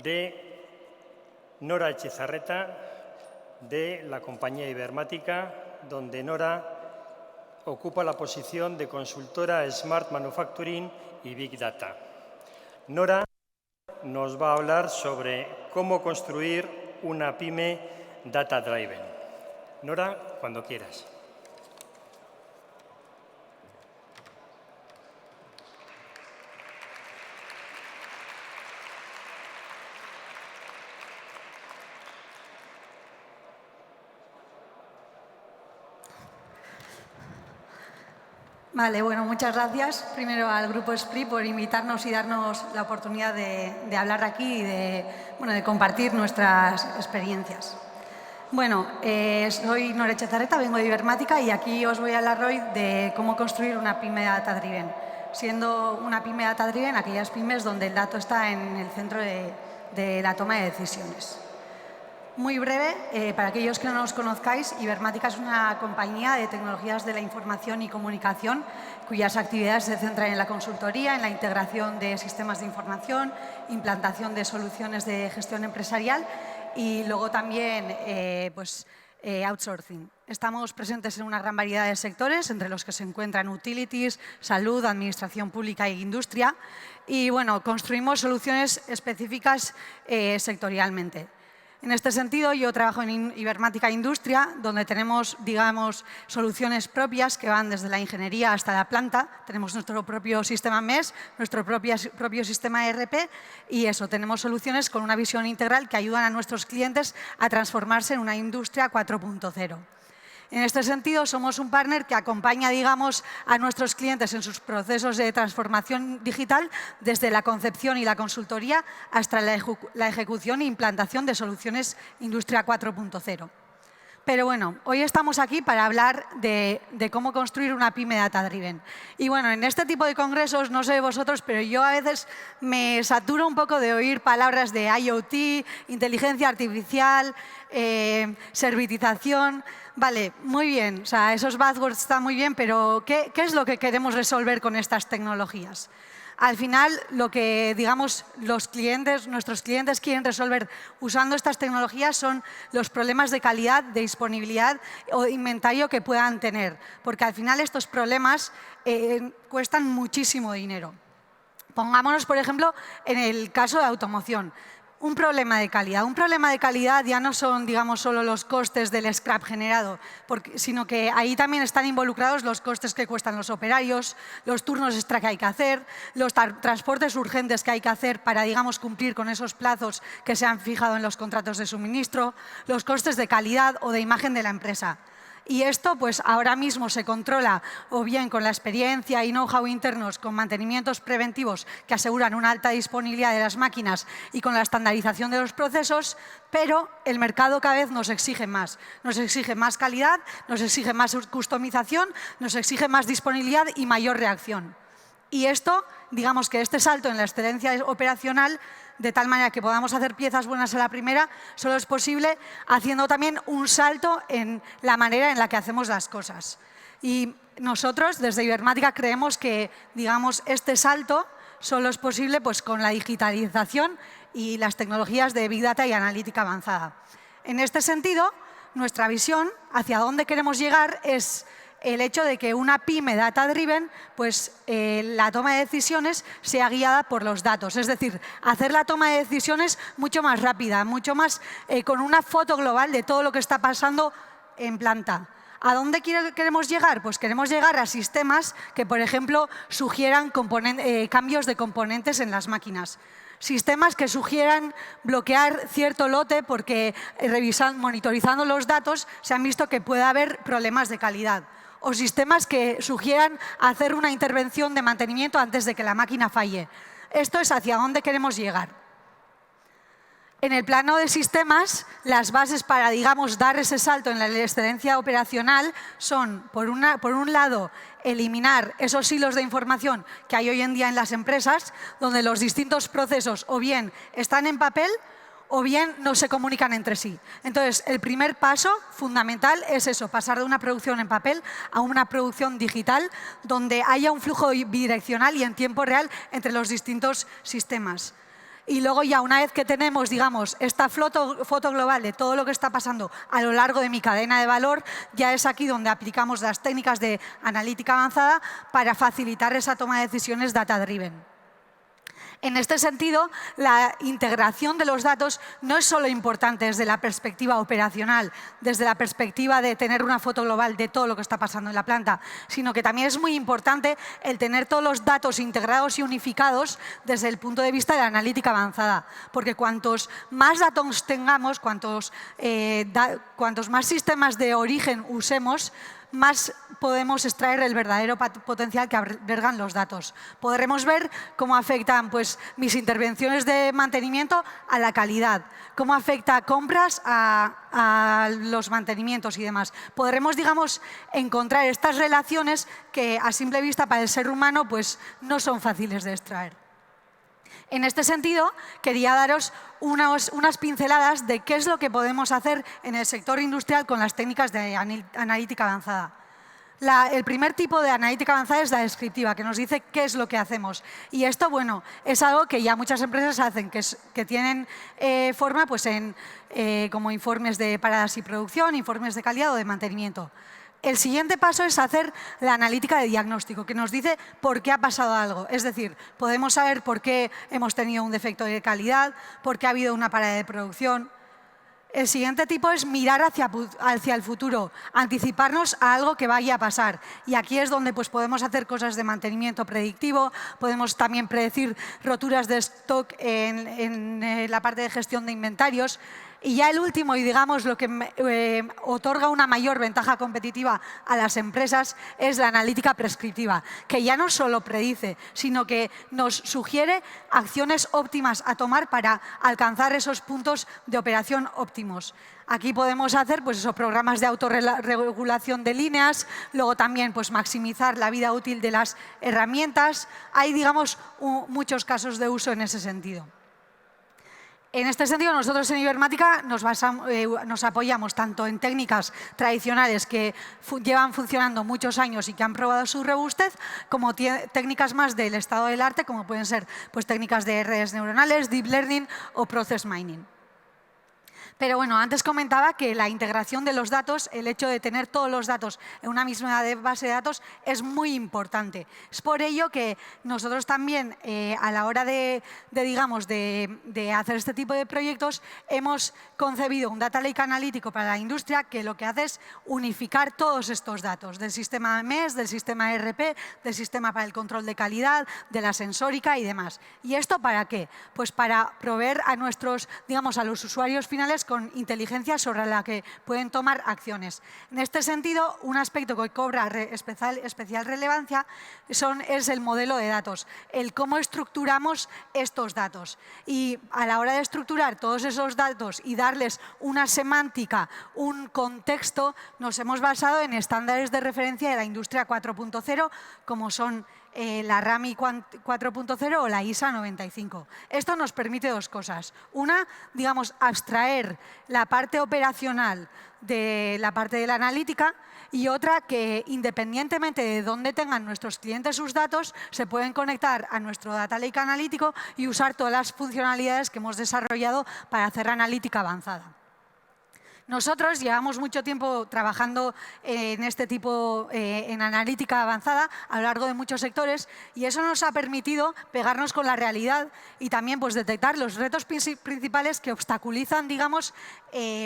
de Nora Echezarreta, de la compañía Ibermática, donde Nora ocupa la posición de consultora Smart Manufacturing y Big Data. Nora nos va a hablar sobre cómo construir una pyme data driven. Nora, cuando quieras. Vale, bueno, muchas gracias primero al Grupo SPRI por invitarnos y darnos la oportunidad de hablar aquí y de compartir nuestras experiencias. Bueno, soy Nora Echezarreta, vengo de Ibermática y aquí os voy a hablar hoy de cómo construir una pyme data driven. Siendo una pyme data driven aquellas pymes donde el dato está en el centro de la toma de decisiones. Muy breve, para aquellos que no nos conozcáis, Ibermática es una compañía de tecnologías de la información y comunicación cuyas actividades se centran en la consultoría, en la integración de sistemas de información, implantación de soluciones de gestión empresarial y luego también outsourcing. Estamos presentes en una gran variedad de sectores, entre los que se encuentran utilities, salud, administración pública e industria. Y bueno, construimos soluciones específicas sectorialmente. En este sentido, yo trabajo en Ibermática Industria, donde tenemos, digamos, soluciones propias que van desde la ingeniería hasta la planta. Tenemos nuestro propio sistema MES, nuestro propio sistema ERP y eso, tenemos soluciones con una visión integral que ayudan a nuestros clientes a transformarse en una industria 4.0. En este sentido, somos un partner que acompaña, digamos, a nuestros clientes en sus procesos de transformación digital desde la concepción y la consultoría hasta la ejecución e implantación de soluciones Industria 4.0. Pero bueno, hoy estamos aquí para hablar de cómo construir una pyme data driven. Y bueno, en este tipo de congresos, no sé vosotros, pero yo a veces me saturo un poco de oír palabras de IoT, inteligencia artificial, servitización. Vale, muy bien, o sea, esos buzzwords están muy bien, pero ¿qué es lo que queremos resolver con estas tecnologías? Al final, lo que, digamos, nuestros clientes quieren resolver usando estas tecnologías son los problemas de calidad, de disponibilidad o de inventario que puedan tener, porque al final estos problemas cuestan muchísimo dinero. Pongámonos, por ejemplo, en el caso de automoción. Un problema de calidad. Un problema de calidad ya no son, digamos, solo los costes del scrap generado, sino que ahí también están involucrados los costes que cuestan los operarios, los turnos extra que hay que hacer, los transportes urgentes que hay que hacer para, digamos, cumplir con esos plazos que se han fijado en los contratos de suministro, los costes de calidad o de imagen de la empresa. Y esto, pues ahora mismo se controla o bien con la experiencia y know-how internos, con mantenimientos preventivos que aseguran una alta disponibilidad de las máquinas y con la estandarización de los procesos, pero el mercado cada vez nos exige más. Nos exige más calidad, nos exige más customización, nos exige más disponibilidad y mayor reacción. Y esto, digamos que este salto en la excelencia operacional, de tal manera que podamos hacer piezas buenas a la primera, solo es posible haciendo también un salto en la manera en la que hacemos las cosas. Y nosotros, desde Ibermática, creemos que, digamos, este salto solo es posible pues, con la digitalización y las tecnologías de Big Data y analítica avanzada. En este sentido, nuestra visión hacia dónde queremos llegar es el hecho de que una pyme data driven, pues la toma de decisiones sea guiada por los datos. Es decir, hacer la toma de decisiones mucho más rápida, mucho más con una foto global de todo lo que está pasando en planta. ¿A dónde queremos llegar? Pues queremos llegar a sistemas que, por ejemplo, sugieran cambios de componentes en las máquinas. Sistemas que sugieran bloquear cierto lote porque monitorizando los datos se han visto que puede haber problemas de calidad. O sistemas que sugieran hacer una intervención de mantenimiento antes de que la máquina falle. Esto es hacia dónde queremos llegar. En el plano de sistemas, las bases para, digamos, dar ese salto en la excelencia operacional son, por un lado, eliminar esos hilos de información que hay hoy en día en las empresas, donde los distintos procesos o bien están en papel o bien no se comunican entre sí. Entonces, el primer paso fundamental es eso, pasar de una producción en papel a una producción digital donde haya un flujo bidireccional y en tiempo real entre los distintos sistemas. Y luego ya una vez que tenemos, digamos, esta foto global de todo lo que está pasando a lo largo de mi cadena de valor, ya es aquí donde aplicamos las técnicas de analítica avanzada para facilitar esa toma de decisiones data-driven. En este sentido, la integración de los datos no es solo importante desde la perspectiva operacional, desde la perspectiva de tener una foto global de todo lo que está pasando en la planta, sino que también es muy importante el tener todos los datos integrados y unificados desde el punto de vista de la analítica avanzada. Porque cuantos más datos tengamos, cuantos más sistemas de origen usemos, más podemos extraer el verdadero potencial que albergan los datos. Podremos ver cómo afectan pues, mis intervenciones de mantenimiento a la calidad, cómo afecta compras a los mantenimientos y demás. Podremos, digamos, encontrar estas relaciones que a simple vista para el ser humano pues, no son fáciles de extraer. En este sentido, quería daros unas pinceladas de qué es lo que podemos hacer en el sector industrial con las técnicas de analítica avanzada. El primer tipo de analítica avanzada es la descriptiva, que nos dice qué es lo que hacemos. Y esto, bueno, es algo que ya muchas empresas hacen, que tienen forma pues, como informes de paradas y producción, informes de calidad o de mantenimiento. El siguiente paso es hacer la analítica de diagnóstico, que nos dice por qué ha pasado algo. Es decir, podemos saber por qué hemos tenido un defecto de calidad, por qué ha habido una parada de producción. El siguiente tipo es mirar hacia el futuro, anticiparnos a algo que vaya a pasar. Y aquí es donde pues, podemos hacer cosas de mantenimiento predictivo, podemos también predecir roturas de stock en la parte de gestión de inventarios. Y ya el último, y digamos lo que otorga una mayor ventaja competitiva a las empresas, es la analítica prescriptiva, que ya no solo predice, sino que nos sugiere acciones óptimas a tomar para alcanzar esos puntos de operación óptimos. Aquí podemos hacer pues eso, programas de autorregulación de líneas, luego también pues, maximizar la vida útil de las herramientas. Hay, digamos, muchos casos de uso en ese sentido. En este sentido, nosotros en Ibermática nos apoyamos tanto en técnicas tradicionales que llevan funcionando muchos años y que han probado su robustez, como técnicas más del estado del arte, como pueden ser pues, técnicas de redes neuronales, deep learning o process mining. Pero bueno, antes comentaba que la integración de los datos, el hecho de tener todos los datos en una misma base de datos es muy importante. Es por ello que nosotros también, a la hora de hacer este tipo de proyectos, hemos concebido un data lake analítico para la industria que lo que hace es unificar todos estos datos del sistema MES, del sistema ERP, del sistema para el control de calidad, de la sensórica y demás. ¿Y esto para qué? Pues para proveer a a los usuarios finales con inteligencia sobre la que pueden tomar acciones. En este sentido, un aspecto que cobra especial relevancia es el modelo de datos, el cómo estructuramos estos datos. Y a la hora de estructurar todos esos datos y darles una semántica, un contexto, nos hemos basado en estándares de referencia de la industria 4.0, como son la RAMI 4.0 o la ISA 95. Esto nos permite dos cosas. Una, abstraer la parte operacional de la parte de la analítica y otra que independientemente de dónde tengan nuestros clientes sus datos, se pueden conectar a nuestro data lake analítico y usar todas las funcionalidades que hemos desarrollado para hacer analítica avanzada. Nosotros llevamos mucho tiempo trabajando en este tipo, en analítica avanzada a lo largo de muchos sectores y eso nos ha permitido pegarnos con la realidad y también pues, detectar los retos principales que obstaculizan,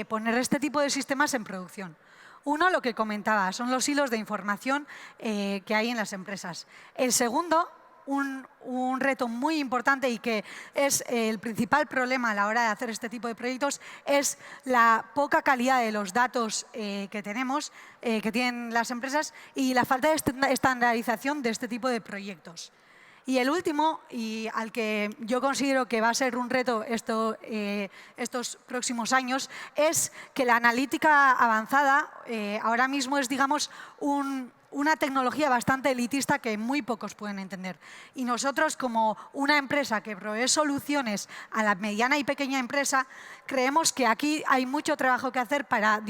poner este tipo de sistemas en producción. Uno, lo que comentaba, son los hilos de información que hay en las empresas. El segundo, un reto muy importante y que es el principal problema a la hora de hacer este tipo de proyectos es la poca calidad de los datos que tenemos, que tienen las empresas y la falta de estandarización de este tipo de proyectos. Y el último, y al que yo considero que va a ser un reto estos próximos años, es que la analítica avanzada ahora mismo es, una tecnología bastante elitista que muy pocos pueden entender. Y nosotros, como una empresa que provee soluciones a la mediana y pequeña empresa, creemos que aquí hay mucho trabajo que hacer para,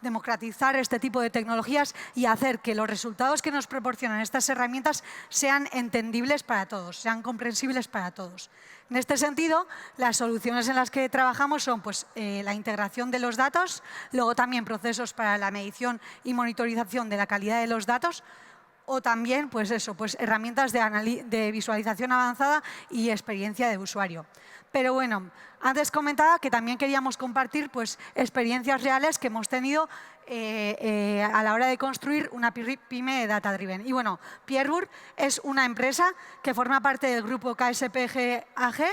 democratizar este tipo de tecnologías y hacer que los resultados que nos proporcionan estas herramientas sean entendibles para todos, sean comprensibles para todos. En este sentido, las soluciones en las que trabajamos son pues, la integración de los datos, luego también procesos para la medición y monitorización de la calidad de los datos, o también pues eso, pues herramientas de visualización avanzada y experiencia de usuario. Pero bueno, antes comentaba que también queríamos compartir pues, experiencias reales que hemos tenido a la hora de construir una pyme data driven. Y bueno, Pierburg es una empresa que forma parte del grupo KSPG AG,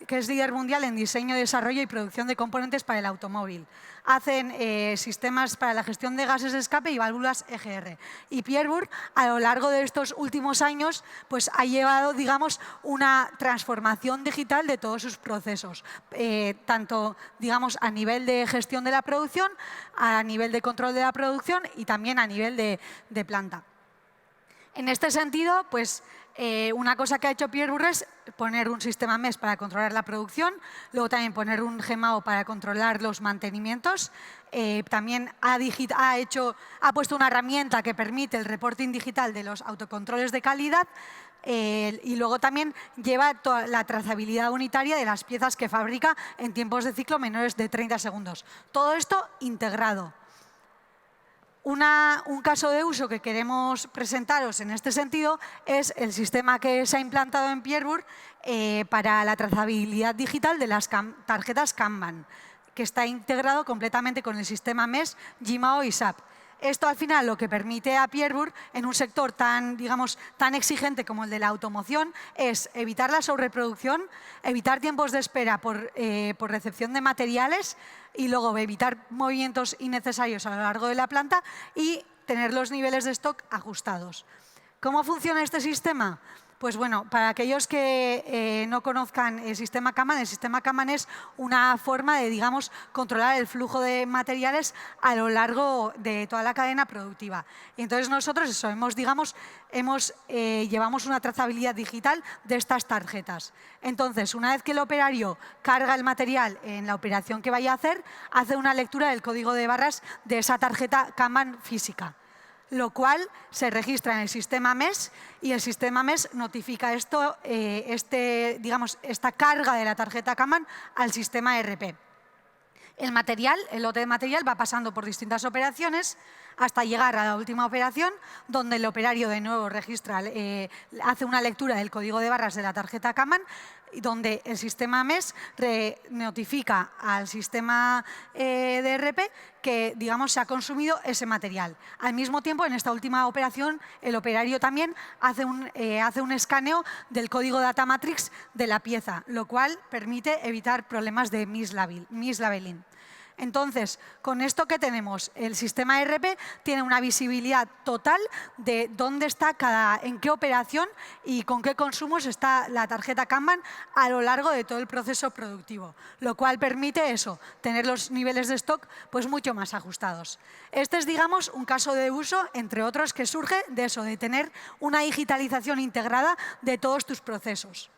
que es líder mundial en diseño, desarrollo y producción de componentes para el automóvil. Hacen sistemas para la gestión de gases de escape y válvulas EGR. Y Pierburg, a lo largo de estos últimos años, pues, ha llevado, digamos, una transformación digital de todos sus procesos, tanto, digamos, a nivel de gestión de la producción, a nivel de control de la producción y también a nivel de planta. En este sentido, pues, una cosa que ha hecho Pierburg es poner un sistema MES para controlar la producción, luego también poner un GMAO para controlar los mantenimientos, también ha puesto una herramienta que permite el reporting digital de los autocontroles de calidad y luego también lleva toda la trazabilidad unitaria de las piezas que fabrica en tiempos de ciclo menores de 30 segundos. Todo esto integrado. Un caso de uso que queremos presentaros en este sentido es el sistema que se ha implantado en Pierburg para la trazabilidad digital de las tarjetas Kanban, que está integrado completamente con el sistema MES, GMAO y SAP. Esto al final lo que permite a Pierburg en un sector tan, digamos, tan exigente como el de la automoción es evitar la sobreproducción, evitar tiempos de espera por recepción de materiales y luego evitar movimientos innecesarios a lo largo de la planta y tener los niveles de stock ajustados. ¿Cómo funciona este sistema? Pues bueno, para aquellos que no conozcan el sistema Kanban es una forma de, digamos, controlar el flujo de materiales a lo largo de toda la cadena productiva. Y entonces nosotros eso, llevamos una trazabilidad digital de estas tarjetas. Entonces, una vez que el operario carga el material en la operación que vaya a hacer, hace una lectura del código de barras de esa tarjeta Kanban física, lo cual se registra en el sistema MES y el sistema MES notifica esta carga de la tarjeta Kanban al sistema ERP. El lote de material va pasando por distintas operaciones hasta llegar a la última operación, donde el operario de nuevo hace una lectura del código de barras de la tarjeta Kanban, donde el sistema MES notifica al sistema de ERP que, digamos, se ha consumido ese material. Al mismo tiempo, en esta última operación, el operario también hace un escaneo del código data matrix de la pieza, lo cual permite evitar problemas de mislabeling. Entonces, con esto que tenemos, el sistema ERP tiene una visibilidad total de dónde está en qué operación y con qué consumos está la tarjeta Kanban a lo largo de todo el proceso productivo, lo cual permite eso, tener los niveles de stock pues mucho más ajustados. Este es, digamos, un caso de uso, entre otros, que surge de eso, de tener una digitalización integrada de todos tus procesos.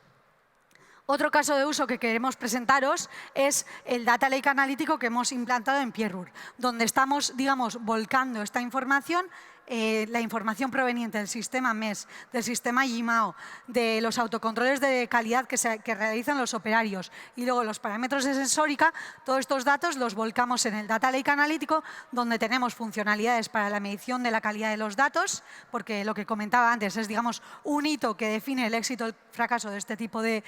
Otro caso de uso que queremos presentaros es el Data Lake analítico que hemos implantado en Pierburg, donde estamos, digamos, volcando esta información, la información proveniente del sistema MES, del sistema GMAO, de los autocontroles de calidad que realizan los operarios y luego los parámetros de sensórica. Todos estos datos los volcamos en el Data Lake analítico, donde tenemos funcionalidades para la medición de la calidad de los datos, porque lo que comentaba antes es, digamos, un hito que define el éxito o el fracaso de este tipo de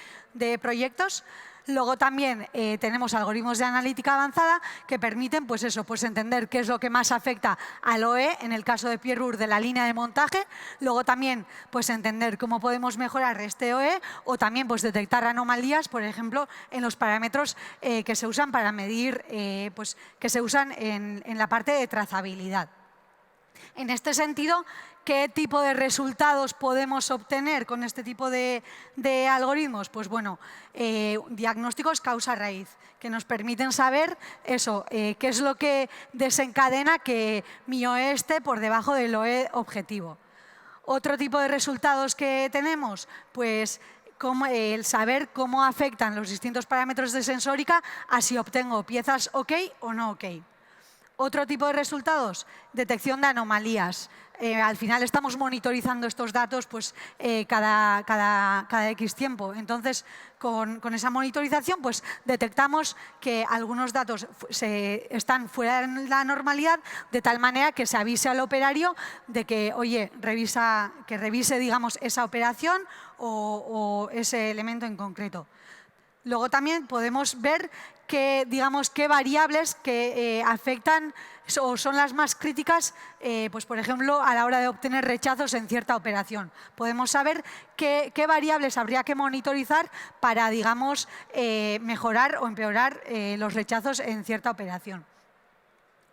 proyectos. Luego también tenemos algoritmos de analítica avanzada que permiten pues entender qué es lo que más afecta al OE, en el caso de Pierburg, de la línea de montaje. Luego también pues entender cómo podemos mejorar este OE o también pues detectar anomalías, por ejemplo, en los parámetros que se usan para medir, que se usan en la parte de trazabilidad. En este sentido, ¿qué tipo de resultados podemos obtener con este tipo de algoritmos? Pues bueno, diagnósticos causa-raíz, que nos permiten saber eso, qué es lo que desencadena que mi OE esté por debajo del OE objetivo. Otro tipo de resultados que tenemos, pues el saber cómo afectan los distintos parámetros de sensórica a si obtengo piezas OK o no OK. Otro tipo de resultados, detección de anomalías. al final estamos monitorizando estos datos pues, cada X tiempo. Entonces, con esa monitorización pues, detectamos que algunos datos están fuera de la normalidad, de tal manera que se avise al operario de que, oye, que revise digamos, esa operación o ese elemento en concreto. Luego también podemos ver qué variables que afectan o son las más críticas, pues por ejemplo, a la hora de obtener rechazos en cierta operación. Podemos saber qué variables habría que monitorizar para, digamos, mejorar o empeorar los rechazos en cierta operación.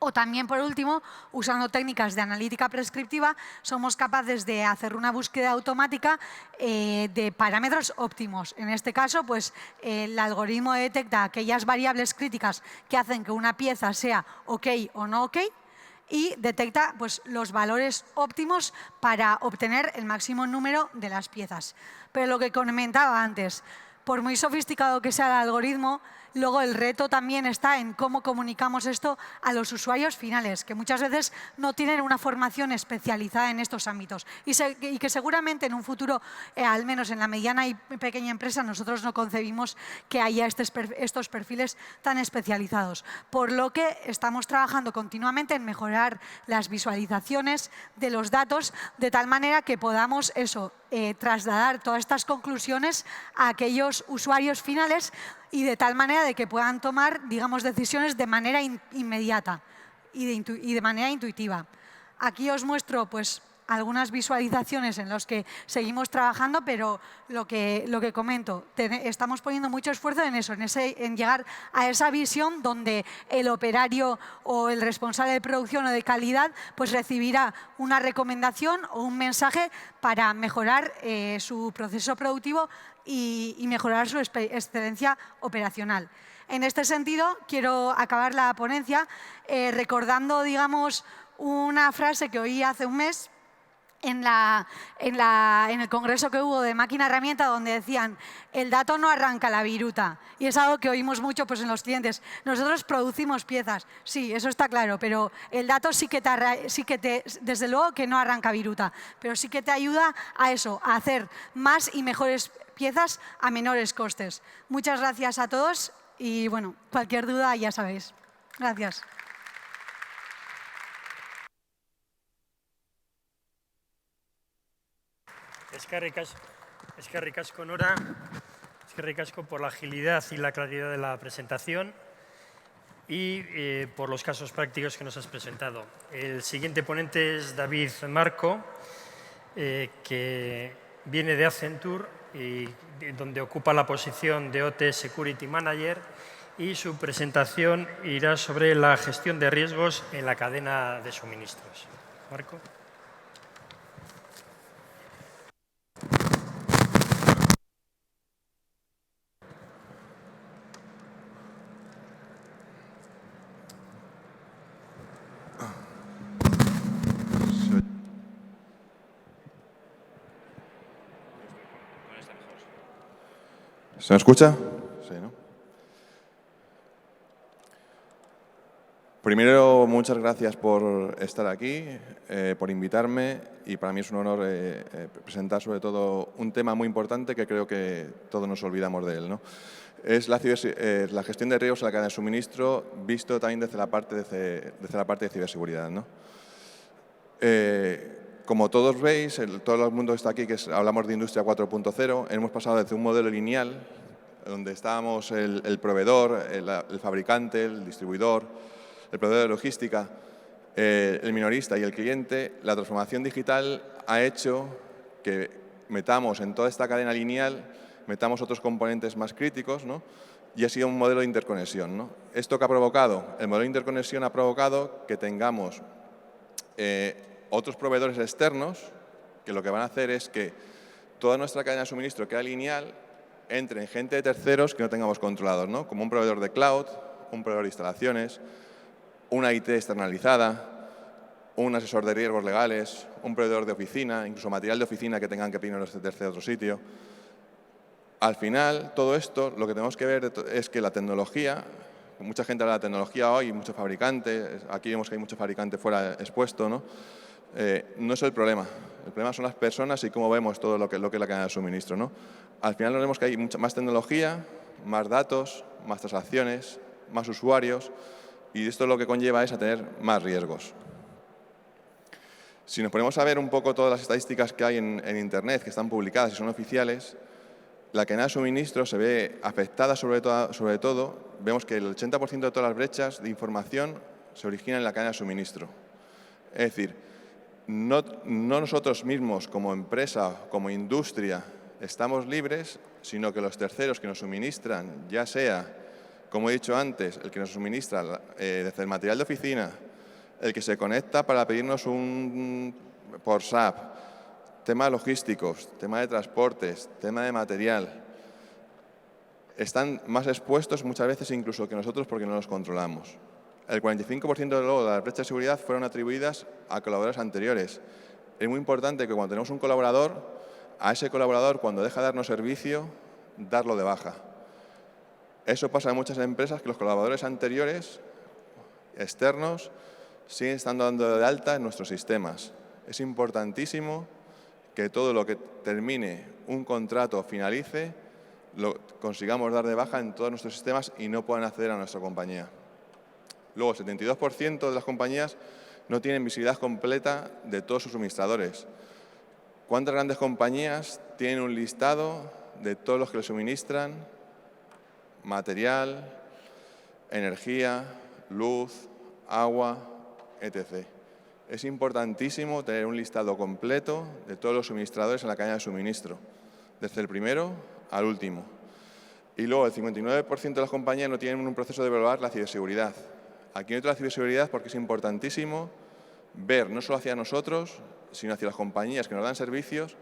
O también, por último, usando técnicas de analítica prescriptiva, somos capaces de hacer una búsqueda automática de parámetros óptimos. En este caso, pues, el algoritmo detecta aquellas variables críticas que hacen que una pieza sea OK o no OK y detecta pues, los valores óptimos para obtener el máximo número de las piezas. Pero lo que comentaba antes, por muy sofisticado que sea el algoritmo, luego el reto también está en cómo comunicamos esto a los usuarios finales, que muchas veces no tienen una formación especializada en estos ámbitos y que seguramente en un futuro, al menos en la mediana y pequeña empresa, nosotros no concebimos que haya estos perfiles tan especializados. Por lo que estamos trabajando continuamente en mejorar las visualizaciones de los datos de tal manera que podamos trasladar todas estas conclusiones a aquellos usuarios finales y de tal manera de que puedan tomar, digamos, decisiones de manera inmediata y de manera intuitiva. Aquí os muestro, pues, algunas visualizaciones en las que seguimos trabajando, pero lo que comento, estamos poniendo mucho esfuerzo en eso, en llegar a esa visión donde el operario o el responsable de producción o de calidad pues recibirá una recomendación o un mensaje para mejorar su proceso productivo y mejorar su excelencia operacional. En este sentido, quiero acabar la ponencia recordando, digamos, una frase que oí hace un mes en el congreso que hubo de máquina herramienta, donde decían: el dato no arranca la viruta. Y es algo que oímos mucho pues, en los clientes. Nosotros producimos piezas, sí, eso está claro, pero el dato desde luego que no arranca viruta, pero sí que te ayuda a eso, a hacer más y mejores piezas a menores costes. Muchas gracias a todos y, bueno, cualquier duda ya sabéis. Gracias. Eskerrik asko, Nora. Eskerrik asko por la agilidad y la claridad de la presentación y por los casos prácticos que nos has presentado. El siguiente ponente es David Marco, que viene de Accenture, y donde ocupa la posición de OT Security Manager, y su presentación irá sobre la gestión de riesgos en la cadena de suministros. Marco. ¿Se me escucha? Sí, ¿no? Primero, muchas gracias por estar aquí, por invitarme, y para mí es un honor presentar sobre todo un tema muy importante que creo que todos nos olvidamos de él, ¿no? Es la gestión de riesgos en la cadena de suministro, visto también desde la parte de ciberseguridad, ¿no? Como todos veis, todo el mundo que está aquí, hablamos de Industria 4.0, hemos pasado desde un modelo lineal, donde estábamos el proveedor, el fabricante, el distribuidor, el proveedor de logística, el minorista y el cliente. La transformación digital ha hecho que metamos en toda esta cadena lineal, metamos otros componentes más críticos, ¿no? Y ha sido un modelo de interconexión, ¿no? ¿Esto qué ha provocado? El modelo de interconexión ha provocado que tengamos otros proveedores externos que lo que van a hacer es que toda nuestra cadena de suministro que era lineal entre en gente de terceros que no tengamos controlados, ¿no? Como un proveedor de cloud, un proveedor de instalaciones, una IT externalizada, un asesor de riesgos legales, un proveedor de oficina, incluso material de oficina que tengan que pedirnos desde otro sitio. Al final, todo esto, lo que tenemos que ver es que la tecnología, mucha gente habla de tecnología hoy, muchos fabricantes, aquí vemos que hay muchos fabricantes fuera expuestos, ¿no? no es el problema. El problema son las personas y cómo vemos todo lo que es la cadena de suministro, ¿no? Al final nos vemos que hay mucha más tecnología, más datos, más transacciones, más usuarios, y esto lo que conlleva es a tener más riesgos. Si nos ponemos a ver un poco todas las estadísticas que hay en Internet, que están publicadas y son oficiales, la cadena de suministro se ve afectada sobre todo, vemos que el 80% de todas las brechas de información se originan en la cadena de suministro. Es decir, no nosotros mismos como empresa, como industria, estamos libres, sino que los terceros que nos suministran, ya sea, como he dicho antes, el que nos suministra desde el material de oficina, el que se conecta para pedirnos por SAP, temas logísticos, tema de transportes, tema de material, están más expuestos muchas veces incluso que nosotros porque no los controlamos. El 45% de las brechas de seguridad fueron atribuidas a colaboradores anteriores. Es muy importante que cuando tenemos un colaborador, a ese colaborador, cuando deja de darnos servicio, darlo de baja. Eso pasa en muchas empresas, que los colaboradores anteriores, externos, siguen estando dando de alta en nuestros sistemas. Es importantísimo que todo lo que termine un contrato o finalice, lo consigamos dar de baja en todos nuestros sistemas y no puedan acceder a nuestra compañía. Luego, el 72% de las compañías no tienen visibilidad completa de todos sus suministradores. ¿Cuántas grandes compañías tienen un listado de todos los que les suministran material, energía, luz, agua, etc.? Es importantísimo tener un listado completo de todos los suministradores en la cadena de suministro, desde el primero al último. Y luego, el 59% de las compañías no tienen un proceso de evaluar la ciberseguridad. Aquí meto la ciberseguridad porque es importantísimo ver, no solo hacia nosotros, sino hacia las compañías que nos dan servicios,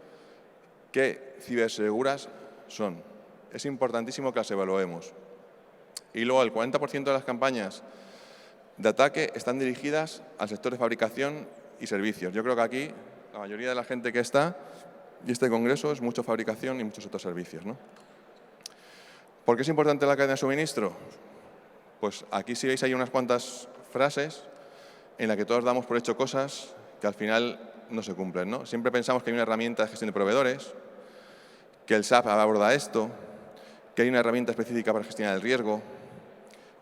qué ciberseguras son. Es importantísimo que las evaluemos. Y luego, el 40% de las campañas de ataque están dirigidas al sector de fabricación y servicios. Yo creo que aquí la mayoría de la gente que está y este congreso es mucho fabricación y muchos otros servicios, ¿no? ¿Por qué es importante la cadena de suministro? Pues aquí si veis hay unas cuantas frases en las que todos damos por hecho cosas que al final no se cumplen, ¿no? Siempre pensamos que hay una herramienta de gestión de proveedores, que el SAP aborda esto, que hay una herramienta específica para gestionar el riesgo,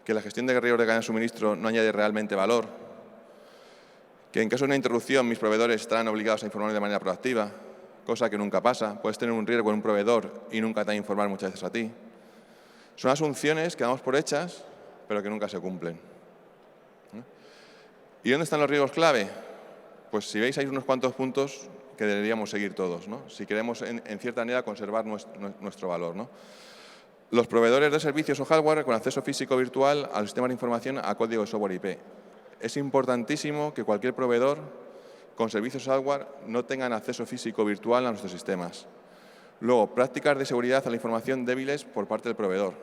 que la gestión de riesgos de cadena de suministro no añade realmente valor, que en caso de una interrupción mis proveedores estarán obligados a informar de manera proactiva, cosa que nunca pasa. Puedes tener un riesgo en un proveedor y nunca te va a informar muchas veces a ti. Son asunciones que damos por hechas, pero que nunca se cumplen. ¿Y dónde están los riesgos clave? Pues si veis hay unos cuantos puntos que deberíamos seguir todos, ¿no? Si queremos en cierta manera conservar nuestro valor, ¿no? Los proveedores de servicios o hardware con acceso físico o virtual a los sistemas de información a código de software IP. Es importantísimo que cualquier proveedor con servicios hardware no tengan acceso físico o virtual a nuestros sistemas. Luego, prácticas de seguridad a la información débiles por parte del proveedor.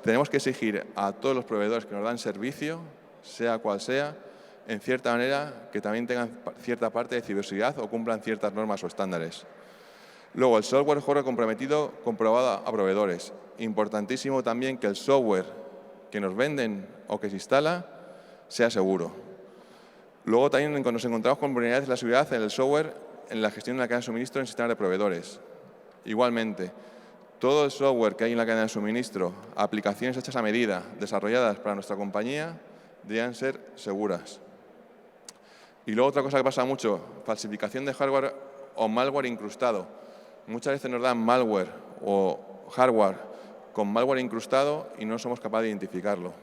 Tenemos que exigir a todos los proveedores que nos dan servicio, sea cual sea, en cierta manera que también tengan cierta parte de ciberseguridad o cumplan ciertas normas o estándares. Luego, el software comprometido comprobado a proveedores. Importantísimo también que el software que nos venden o que se instala sea seguro. Luego también nos encontramos con vulnerabilidades de la seguridad en el software, en la gestión de la cadena de suministro en sistemas de proveedores. Igualmente, todo el software que hay en la cadena de suministro, aplicaciones hechas a medida, desarrolladas para nuestra compañía, deben ser seguras. Y luego otra cosa que pasa mucho, falsificación de hardware o malware incrustado. Muchas veces nos dan malware o hardware con malware incrustado y no somos capaces de identificarlo.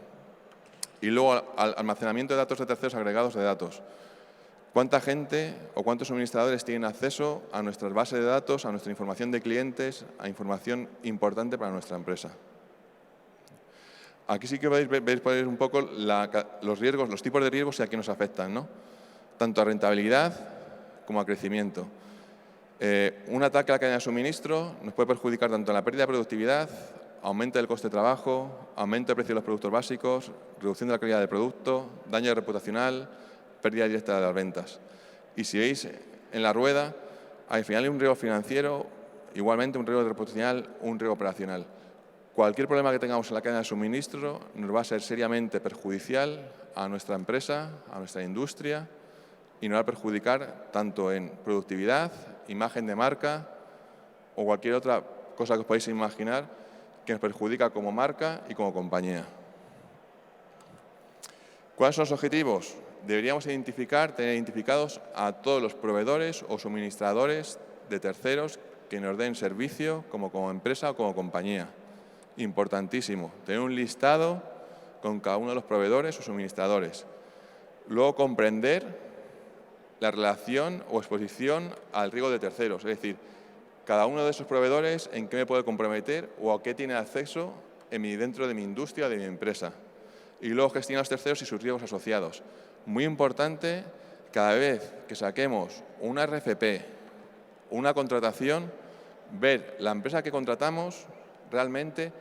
Y luego almacenamiento de datos de terceros agregados de datos. ¿Cuánta gente o cuántos suministradores tienen acceso a nuestras bases de datos, a nuestra información de clientes, a información importante para nuestra empresa? Aquí sí que veis un poco los riesgos, los tipos de riesgos y a qué nos afectan, ¿no? Tanto a rentabilidad como a crecimiento. Un ataque a la cadena de suministro nos puede perjudicar tanto en la pérdida de productividad, aumento del coste de trabajo, aumento del precio de los productos básicos, reducción de la calidad del producto, daño reputacional, pérdida directa de las ventas. Y si veis en la rueda, al final hay un riesgo financiero, igualmente un riesgo reputacional, un riesgo operacional. Cualquier problema que tengamos en la cadena de suministro nos va a ser seriamente perjudicial a nuestra empresa, a nuestra industria y no va a perjudicar tanto en productividad, imagen de marca o cualquier otra cosa que os podáis imaginar que nos perjudica como marca y como compañía. ¿Cuáles son los objetivos? Deberíamos tener identificados a todos los proveedores o suministradores de terceros que nos den servicio como empresa o como compañía. Importantísimo, tener un listado con cada uno de los proveedores o suministradores. Luego, comprender la relación o exposición al riesgo de terceros, es decir, cada uno de esos proveedores en qué me puede comprometer o a qué tiene acceso dentro de mi industria o de mi empresa. Y luego gestionar los terceros y sus riesgos asociados. Muy importante, cada vez que saquemos una RFP, una contratación, ver la empresa que contratamos realmente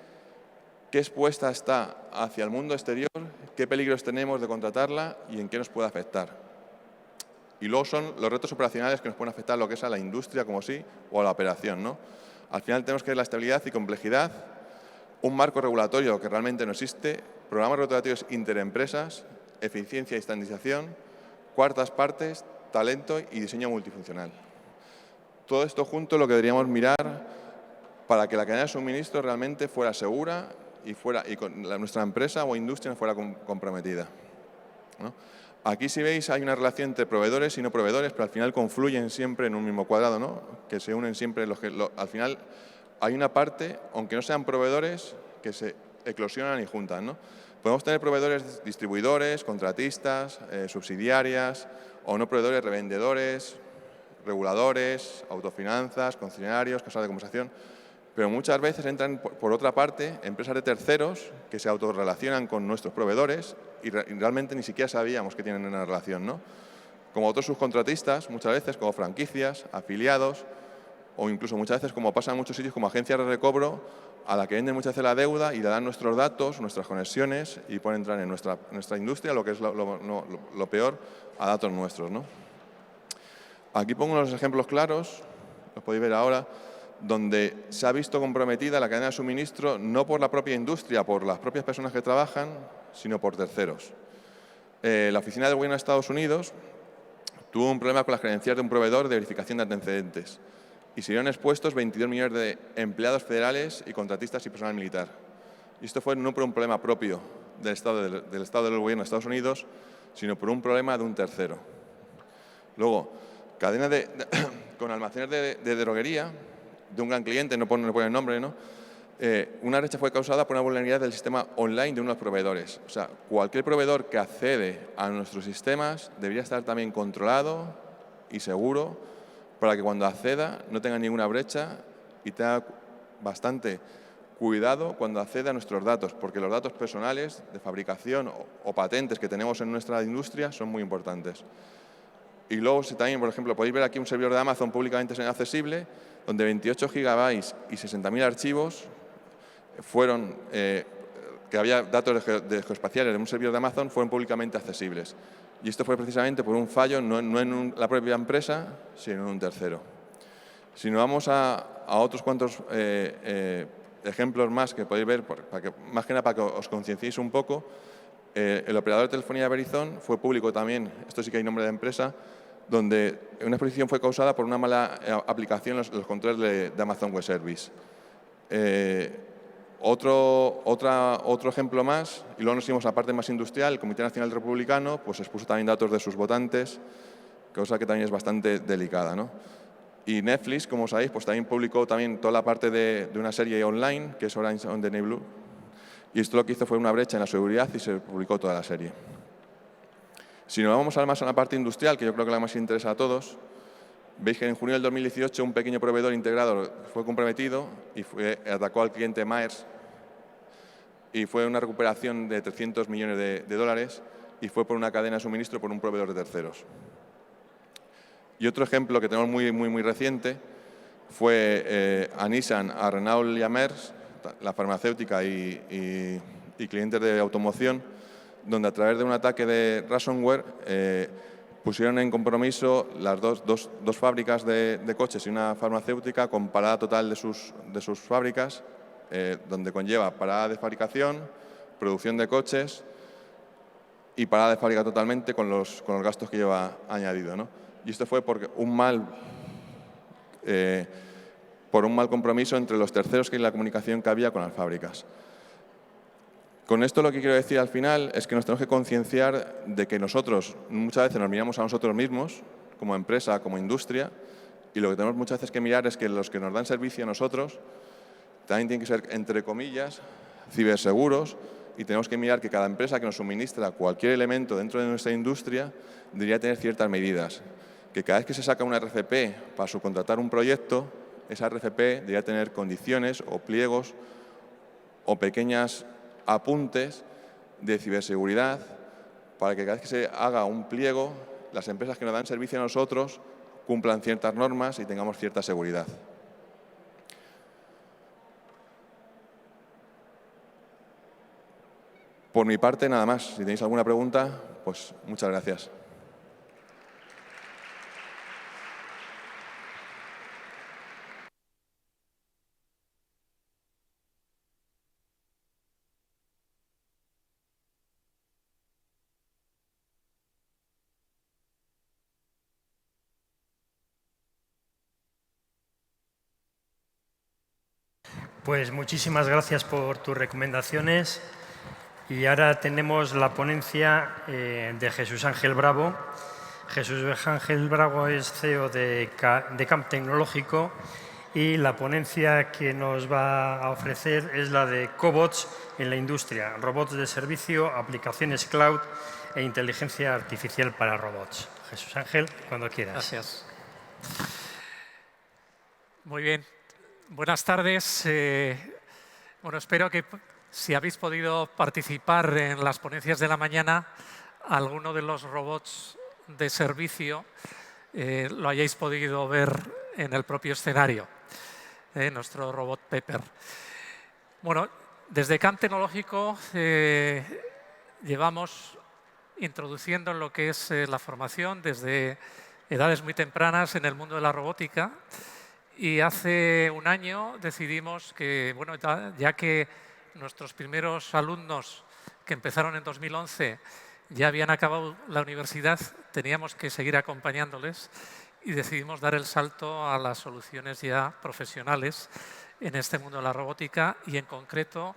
qué expuesta está hacia el mundo exterior, qué peligros tenemos de contratarla y en qué nos puede afectar. Y luego son los retos operacionales que nos pueden afectar a lo que es a la industria como sí o a la operación, ¿no? Al final tenemos que ver la estabilidad y complejidad, un marco regulatorio que realmente no existe, programas regulatorios interempresas, eficiencia y estandarización, cuartas partes, talento y diseño multifuncional. Todo esto junto es lo que deberíamos mirar para que la cadena de suministro realmente fuera segura y nuestra empresa o industria no fuera comprometida, ¿no? Aquí, si veis, hay una relación entre proveedores y no proveedores, pero al final confluyen siempre en un mismo cuadrado, ¿no? Que se unen siempre al final hay una parte, aunque no sean proveedores, que se eclosionan y juntan, ¿no? Podemos tener proveedores distribuidores, contratistas, subsidiarias, o no proveedores, revendedores, reguladores, autofinanzas, concesionarios, casas de compensación, pero muchas veces entran, por otra parte, empresas de terceros que se autorrelacionan con nuestros proveedores y realmente ni siquiera sabíamos que tienen una relación, ¿no? Como otros subcontratistas, muchas veces, como franquicias, afiliados, o incluso muchas veces, como pasa en muchos sitios, como agencias de recobro, a la que venden muchas veces la deuda y le dan nuestros datos, nuestras conexiones y pueden entrar en nuestra industria, lo que es lo peor, a datos nuestros, ¿no? Aquí pongo unos ejemplos claros, los podéis ver ahora, donde se ha visto comprometida la cadena de suministro no por la propia industria, por las propias personas que trabajan, sino por terceros. La Oficina del Gobierno de Estados Unidos tuvo un problema con las credenciales de un proveedor de verificación de antecedentes y se vieron expuestos 22 millones de empleados federales y contratistas y personal militar. Y esto fue no por un problema propio del Estado del Gobierno de Estados Unidos, sino por un problema de un tercero. Luego, cadena con almacenes de droguería, de un gran cliente, no pone el nombre, ¿no? Una brecha fue causada por una vulnerabilidad del sistema online de unos proveedores. O sea, cualquier proveedor que accede a nuestros sistemas debería estar también controlado y seguro para que cuando acceda no tenga ninguna brecha y tenga bastante cuidado cuando acceda a nuestros datos, porque los datos personales de fabricación o patentes que tenemos en nuestra industria son muy importantes. Y luego también, por ejemplo, podéis ver aquí un servidor de Amazon públicamente accesible, donde 28 gigabytes y 60.000 archivos fueron, que había datos geoespaciales de un servidor de Amazon, fueron públicamente accesibles. Y esto fue precisamente por un fallo, no en la propia empresa, sino en un tercero. Si nos vamos a otros cuantos ejemplos más que podéis ver, más que nada para que os concienciéis un poco, el operador de telefonía de Verizon fue público también, esto sí que hay nombre de empresa, donde una exposición fue causada por una mala aplicación en los controles de Amazon Web Service. Otro ejemplo más, y luego nos íbamos a la parte más industrial, el Comité Nacional Republicano pues expuso también datos de sus votantes, cosa que también es bastante delicada, ¿no? Y Netflix, como sabéis, pues también publicó también toda la parte de una serie online, que es Orange on the New Blue, y esto lo que hizo fue una brecha en la seguridad y se publicó toda la serie. Si nos vamos más a la parte industrial, que yo creo que la más interesa a todos, veis que en junio del 2018 un pequeño proveedor integrado fue comprometido y atacó al cliente Myers y fue una recuperación de 300 millones de dólares y fue por una cadena de suministro por un proveedor de terceros. Y otro ejemplo que tenemos muy reciente fue a Nissan, a Renault y a Merckx, la farmacéutica y clientes de automoción, donde a través de un ataque de ransomware pusieron en compromiso las dos fábricas de coches y una farmacéutica con parada total de sus fábricas, donde conlleva parada de fabricación, producción de coches y parada de fábrica totalmente con los gastos que lleva añadido, ¿no? Y esto fue por un mal compromiso entre los terceros que la comunicación que había con las fábricas. Con esto lo que quiero decir al final es que nos tenemos que concienciar de que nosotros muchas veces nos miramos a nosotros mismos, como empresa, como industria, y lo que tenemos muchas veces que mirar es que los que nos dan servicio a nosotros también tienen que ser, entre comillas, ciberseguros, y tenemos que mirar que cada empresa que nos suministra cualquier elemento dentro de nuestra industria debería tener ciertas medidas. Que cada vez que se saca una RFP para subcontratar un proyecto, esa RFP debería tener condiciones o pliegos o pequeños apuntes de ciberseguridad para que cada vez que se haga un pliego, las empresas que nos dan servicio a nosotros cumplan ciertas normas y tengamos cierta seguridad. Por mi parte, nada más. Si tenéis alguna pregunta, pues muchas gracias. Pues muchísimas gracias por tus recomendaciones. Y ahora tenemos la ponencia de Jesús Ángel Bravo. Jesús Ángel Bravo es CEO de Camp Tecnológico y la ponencia que nos va a ofrecer es la de cobots en la industria, robots de servicio, aplicaciones cloud e inteligencia artificial para robots. Jesús Ángel, cuando quieras. Gracias. Muy bien. Buenas tardes. Bueno, espero que si habéis podido participar en las ponencias de la mañana, alguno de los robots de servicio lo hayáis podido ver en el propio escenario, nuestro robot Pepper. Bueno, desde Camp Tecnológico llevamos introduciendo lo que es la formación desde edades muy tempranas en el mundo de la robótica. Y hace un año decidimos que, bueno, ya que nuestros primeros alumnos que empezaron en 2011 ya habían acabado la universidad, teníamos que seguir acompañándoles y decidimos dar el salto a las soluciones ya profesionales en este mundo de la robótica y en concreto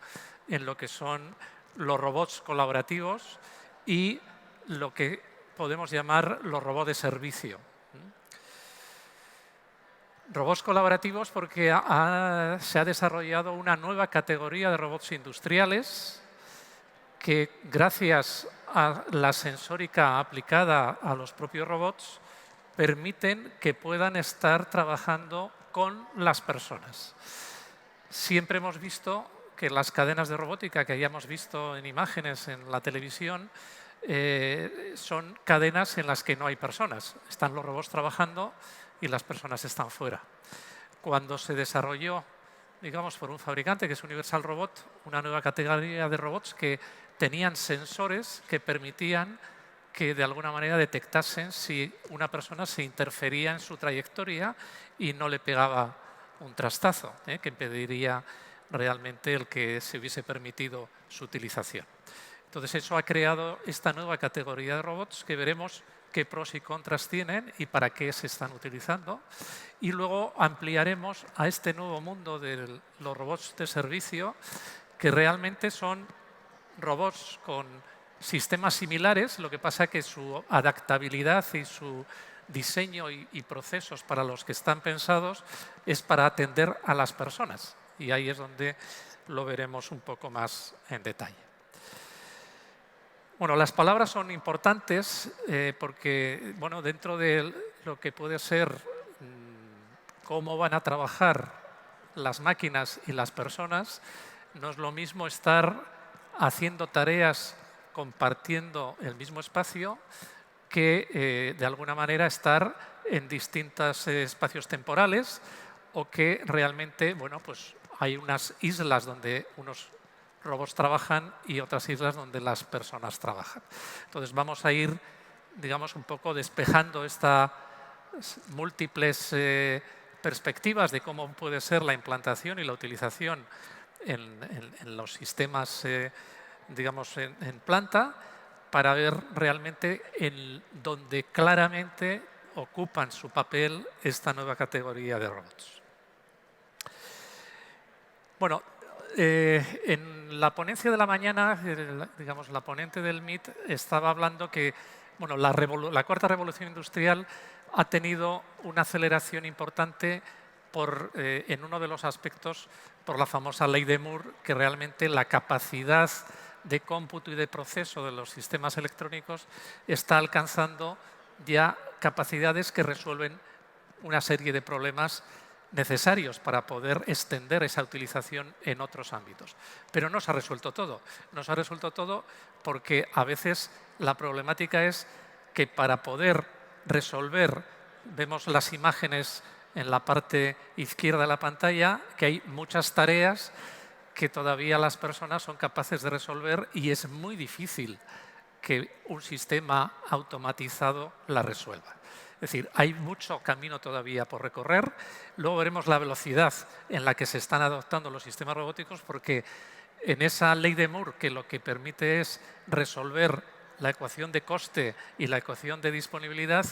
en lo que son los robots colaborativos y lo que podemos llamar los robots de servicio. Robots colaborativos porque se ha desarrollado una nueva categoría de robots industriales que, gracias a la sensórica aplicada a los propios robots, permiten que puedan estar trabajando con las personas. Siempre hemos visto que las cadenas de robótica que hayamos visto en imágenes en la televisión son cadenas en las que no hay personas. Están los robots trabajando y las personas están fuera. Cuando se desarrolló, digamos, por un fabricante que es Universal Robot, una nueva categoría de robots que tenían sensores que permitían que de alguna manera detectasen si una persona se interfería en su trayectoria y no le pegaba un trastazo, que impediría realmente el que se hubiese permitido su utilización. Entonces eso ha creado esta nueva categoría de robots que veremos qué pros y contras tienen y para qué se están utilizando. Y luego ampliaremos a este nuevo mundo de los robots de servicio, que realmente son robots con sistemas similares, lo que pasa que su adaptabilidad y su diseño y procesos para los que están pensados es para atender a las personas. Y ahí es donde lo veremos un poco más en detalle. Bueno, las palabras son importantes porque, bueno, dentro de lo que puede ser cómo van a trabajar las máquinas y las personas, no es lo mismo estar haciendo tareas compartiendo el mismo espacio que, de alguna manera, estar en distintos espacios temporales o que realmente, bueno, pues hay unas islas donde unos robots trabajan y otras islas donde las personas trabajan. Entonces vamos a ir, digamos, un poco despejando estas múltiples perspectivas de cómo puede ser la implantación y la utilización en los sistemas, digamos, en planta, para ver realmente en donde claramente ocupan su papel esta nueva categoría de robots. Bueno, en la ponencia de la mañana, digamos, la ponente del MIT estaba hablando que bueno, la cuarta revolución industrial ha tenido una aceleración importante en uno de los aspectos por la famosa ley de Moore, que realmente la capacidad de cómputo y de proceso de los sistemas electrónicos está alcanzando ya capacidades que resuelven una serie de problemas necesarios para poder extender esa utilización en otros ámbitos. Pero no se ha resuelto todo. No se ha resuelto todo porque a veces la problemática es que para poder resolver, vemos las imágenes en la parte izquierda de la pantalla, que hay muchas tareas que todavía las personas son capaces de resolver y es muy difícil que un sistema automatizado la resuelva. Es decir, hay mucho camino todavía por recorrer. Luego veremos la velocidad en la que se están adoptando los sistemas robóticos, porque en esa ley de Moore, que lo que permite es resolver la ecuación de coste y la ecuación de disponibilidad,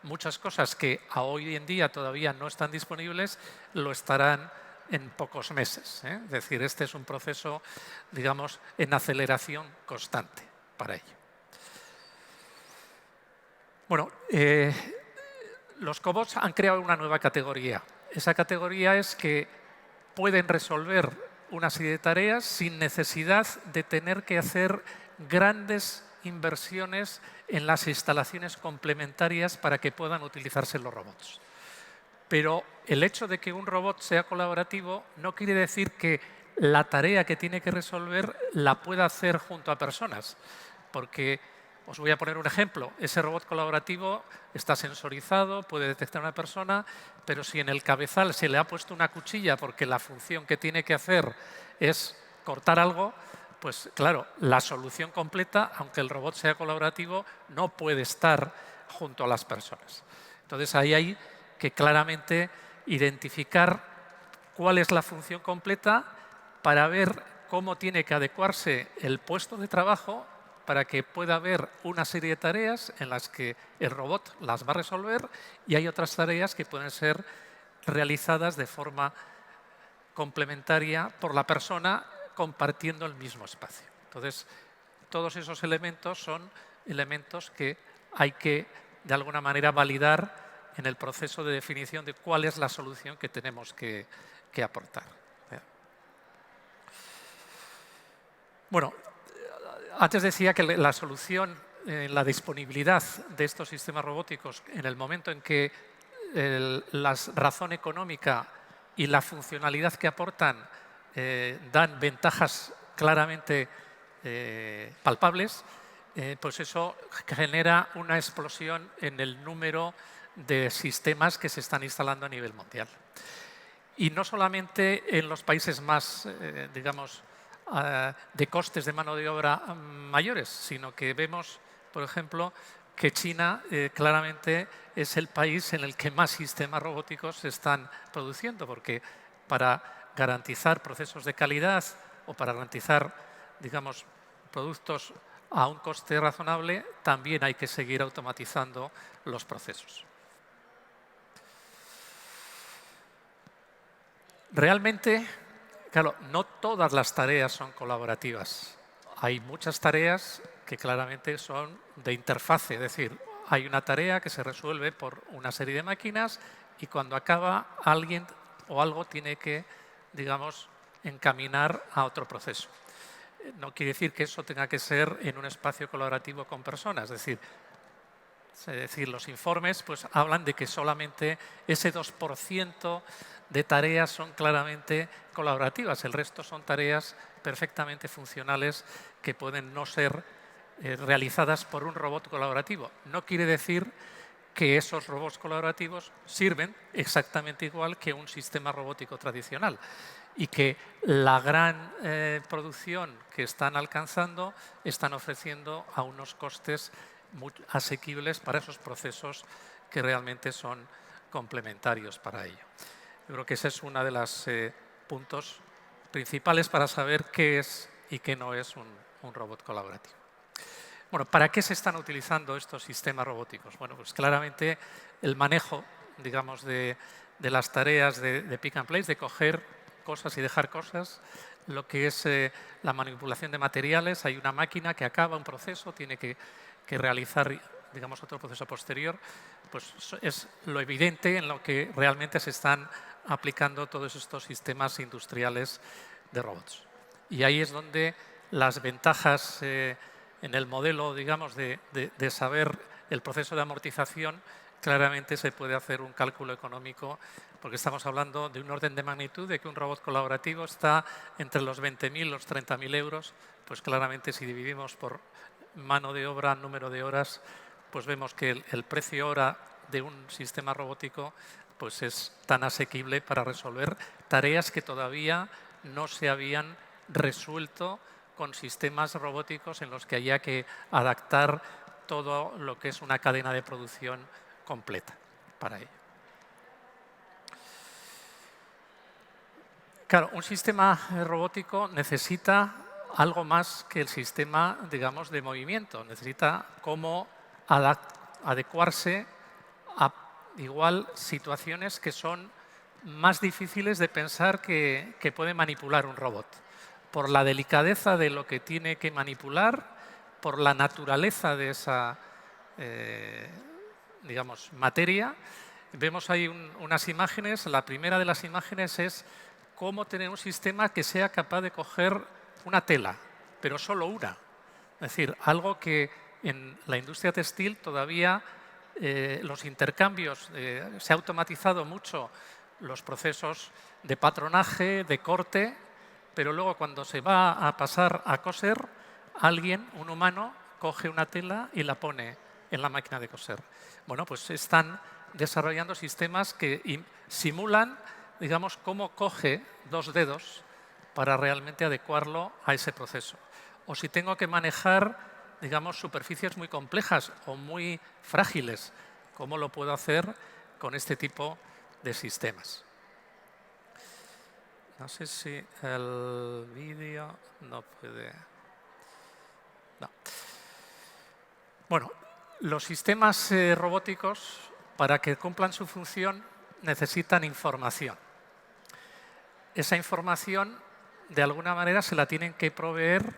muchas cosas que hoy en día todavía no están disponibles, lo estarán en pocos meses. Es decir, este es un proceso, digamos, en aceleración constante para ello. Bueno, los cobots han creado una nueva categoría. Esa categoría es que pueden resolver una serie de tareas sin necesidad de tener que hacer grandes inversiones en las instalaciones complementarias para que puedan utilizarse los robots. Pero el hecho de que un robot sea colaborativo no quiere decir que la tarea que tiene que resolver la pueda hacer junto a personas, porque os voy a poner un ejemplo. Ese robot colaborativo está sensorizado, puede detectar a una persona, pero si en el cabezal se le ha puesto una cuchilla porque la función que tiene que hacer es cortar algo, pues claro, la solución completa, aunque el robot sea colaborativo, no puede estar junto a las personas. Entonces ahí hay que claramente identificar cuál es la función completa para ver cómo tiene que adecuarse el puesto de trabajo para que pueda haber una serie de tareas en las que el robot las va a resolver y hay otras tareas que pueden ser realizadas de forma complementaria por la persona compartiendo el mismo espacio. Entonces, todos esos elementos son elementos que hay que, de alguna manera, validar en el proceso de definición de cuál es la solución que tenemos que aportar. Bueno, antes decía que la solución, la disponibilidad de estos sistemas robóticos en el momento en que la razón económica y la funcionalidad que aportan dan ventajas claramente palpables, pues eso genera una explosión en el número de sistemas que se están instalando a nivel mundial. Y no solamente en los países más, digamos, de costes de mano de obra mayores, sino que vemos, por ejemplo, que China claramente es el país en el que más sistemas robóticos se están produciendo, porque para garantizar procesos de calidad o para garantizar, digamos, productos a un coste razonable, también hay que seguir automatizando los procesos. Realmente, claro, no todas las tareas son colaborativas. Hay muchas tareas que claramente son de interfase, es decir, hay una tarea que se resuelve por una serie de máquinas y cuando acaba alguien o algo tiene que, digamos, encaminar a otro proceso. No quiere decir que eso tenga que ser en un espacio colaborativo con personas, es decir, los informes pues, hablan de que solamente ese 2% de tareas son claramente colaborativas. El resto son tareas perfectamente funcionales que pueden no ser realizadas por un robot colaborativo. No quiere decir que esos robots colaborativos sirven exactamente igual que un sistema robótico tradicional y que la gran producción que están alcanzando están ofreciendo a unos costes muy asequibles para esos procesos que realmente son complementarios para ello. Yo creo que ese es uno de los puntos principales para saber qué es y qué no es un robot colaborativo. Bueno, ¿para qué se están utilizando estos sistemas robóticos? Bueno, pues claramente el manejo, digamos, de las tareas de pick and place, de coger cosas y dejar cosas, lo que es la manipulación de materiales. Hay una máquina que acaba un proceso, tiene que realizar, digamos, otro proceso posterior. Pues es lo evidente en lo que realmente se están aplicando todos estos sistemas industriales de robots. Y ahí es donde las ventajas en el modelo, digamos, de saber el proceso de amortización, claramente se puede hacer un cálculo económico, porque estamos hablando de un orden de magnitud de que un robot colaborativo está entre los 20.000 y los 30.000 euros. Pues claramente si dividimos por mano de obra, número de horas, pues vemos que el precio hora de un sistema robótico pues es tan asequible para resolver tareas que todavía no se habían resuelto con sistemas robóticos en los que haya que adaptar todo lo que es una cadena de producción completa para ello. Claro, un sistema robótico necesita algo más que el sistema, digamos, de movimiento. Necesita cómo adecuarse a igual situaciones que son más difíciles de pensar que puede manipular un robot. Por la delicadeza de lo que tiene que manipular, por la naturaleza de esa, digamos, materia. Vemos ahí unas imágenes. La primera de las imágenes es cómo tener un sistema que sea capaz de coger una tela, pero solo una. Es decir, algo que en la industria textil todavía los intercambios, se ha automatizado mucho los procesos de patronaje, de corte, pero luego cuando se va a pasar a coser, alguien, un humano, coge una tela y la pone en la máquina de coser. Bueno, pues están desarrollando sistemas que simulan, digamos, cómo coge dos dedos para realmente adecuarlo a ese proceso. O si tengo que manejar, digamos, superficies muy complejas o muy frágiles, ¿cómo lo puedo hacer con este tipo de sistemas? No sé si el vídeo no puede... No. Bueno, los sistemas robóticos, para que cumplan su función, necesitan información. Esa información, de alguna manera, se la tienen que proveer,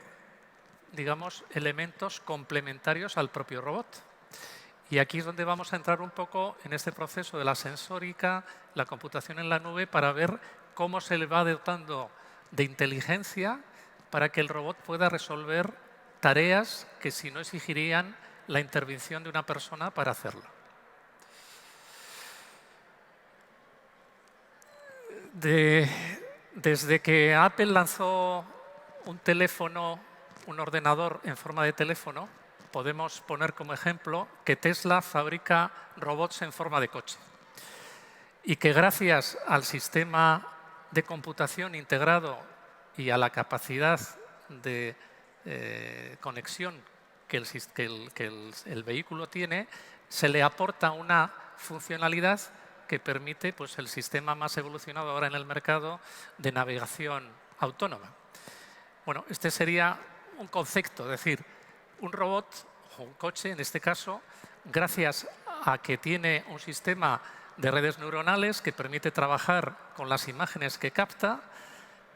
digamos, elementos complementarios al propio robot. Y aquí es donde vamos a entrar un poco en este proceso de la sensórica, la computación en la nube, para ver cómo se le va dotando de inteligencia para que el robot pueda resolver tareas que si no exigirían la intervención de una persona para hacerlo. Desde que Apple lanzó un teléfono, un ordenador en forma de teléfono, podemos poner como ejemplo que Tesla fabrica robots en forma de coche y que gracias al sistema de computación integrado y a la capacidad de conexión que el vehículo tiene, se le aporta una funcionalidad que permite, pues, el sistema más evolucionado ahora en el mercado de navegación autónoma. Bueno, este sería un concepto, es decir, un robot o un coche, en este caso, gracias a que tiene un sistema de redes neuronales que permite trabajar con las imágenes que capta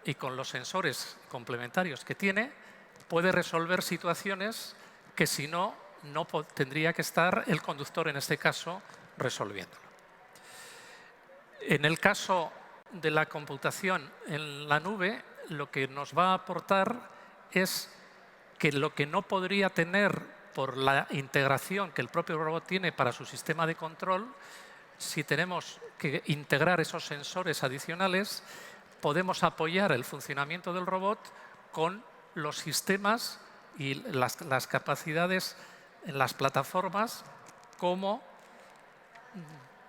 y con los sensores complementarios que tiene, puede resolver situaciones que si no, no tendría que estar el conductor, en este caso, resolviéndolo. En el caso de la computación en la nube, lo que nos va a aportar es que lo que no podría tener por la integración que el propio robot tiene para su sistema de control, si tenemos que integrar esos sensores adicionales, podemos apoyar el funcionamiento del robot con los sistemas y las capacidades en las plataformas, como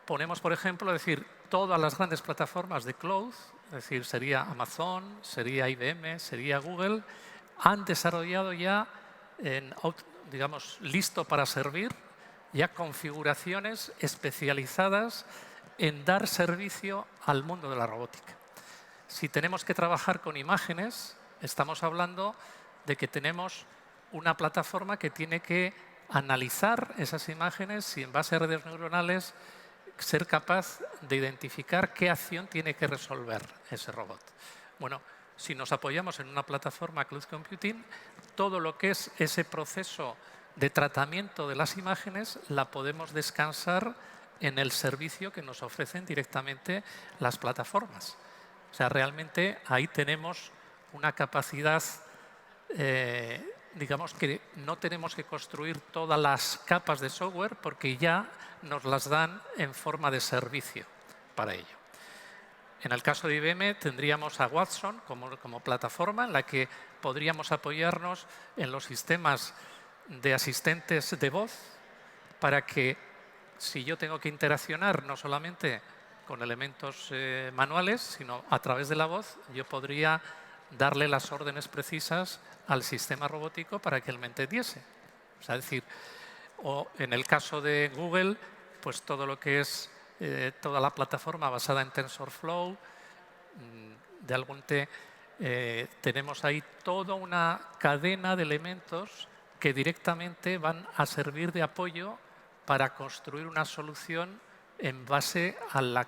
ponemos, por ejemplo, decir, todas las grandes plataformas de cloud, es decir, sería Amazon, sería IBM, sería Google, han desarrollado ya, digamos, listo para servir, ya configuraciones especializadas en dar servicio al mundo de la robótica. Si tenemos que trabajar con imágenes, estamos hablando de que tenemos una plataforma que tiene que analizar esas imágenes y en base a redes neuronales ser capaz de identificar qué acción tiene que resolver ese robot. Bueno, si nos apoyamos en una plataforma Cloud Computing, todo lo que es ese proceso de tratamiento de las imágenes la podemos descansar en el servicio que nos ofrecen directamente las plataformas. O sea, realmente ahí tenemos una capacidad, digamos que no tenemos que construir todas las capas de software porque ya nos las dan en forma de servicio para ello. En el caso de IBM tendríamos a Watson como plataforma en la que podríamos apoyarnos en los sistemas de asistentes de voz para que si yo tengo que interaccionar no solamente con elementos manuales, sino a través de la voz, yo podría darle las órdenes precisas al sistema robótico para que él me entendiese. O sea, es decir, o en el caso de Google, pues todo lo que es toda la plataforma basada en TensorFlow, de algún tenemos ahí toda una cadena de elementos que directamente van a servir de apoyo para construir una solución en base a la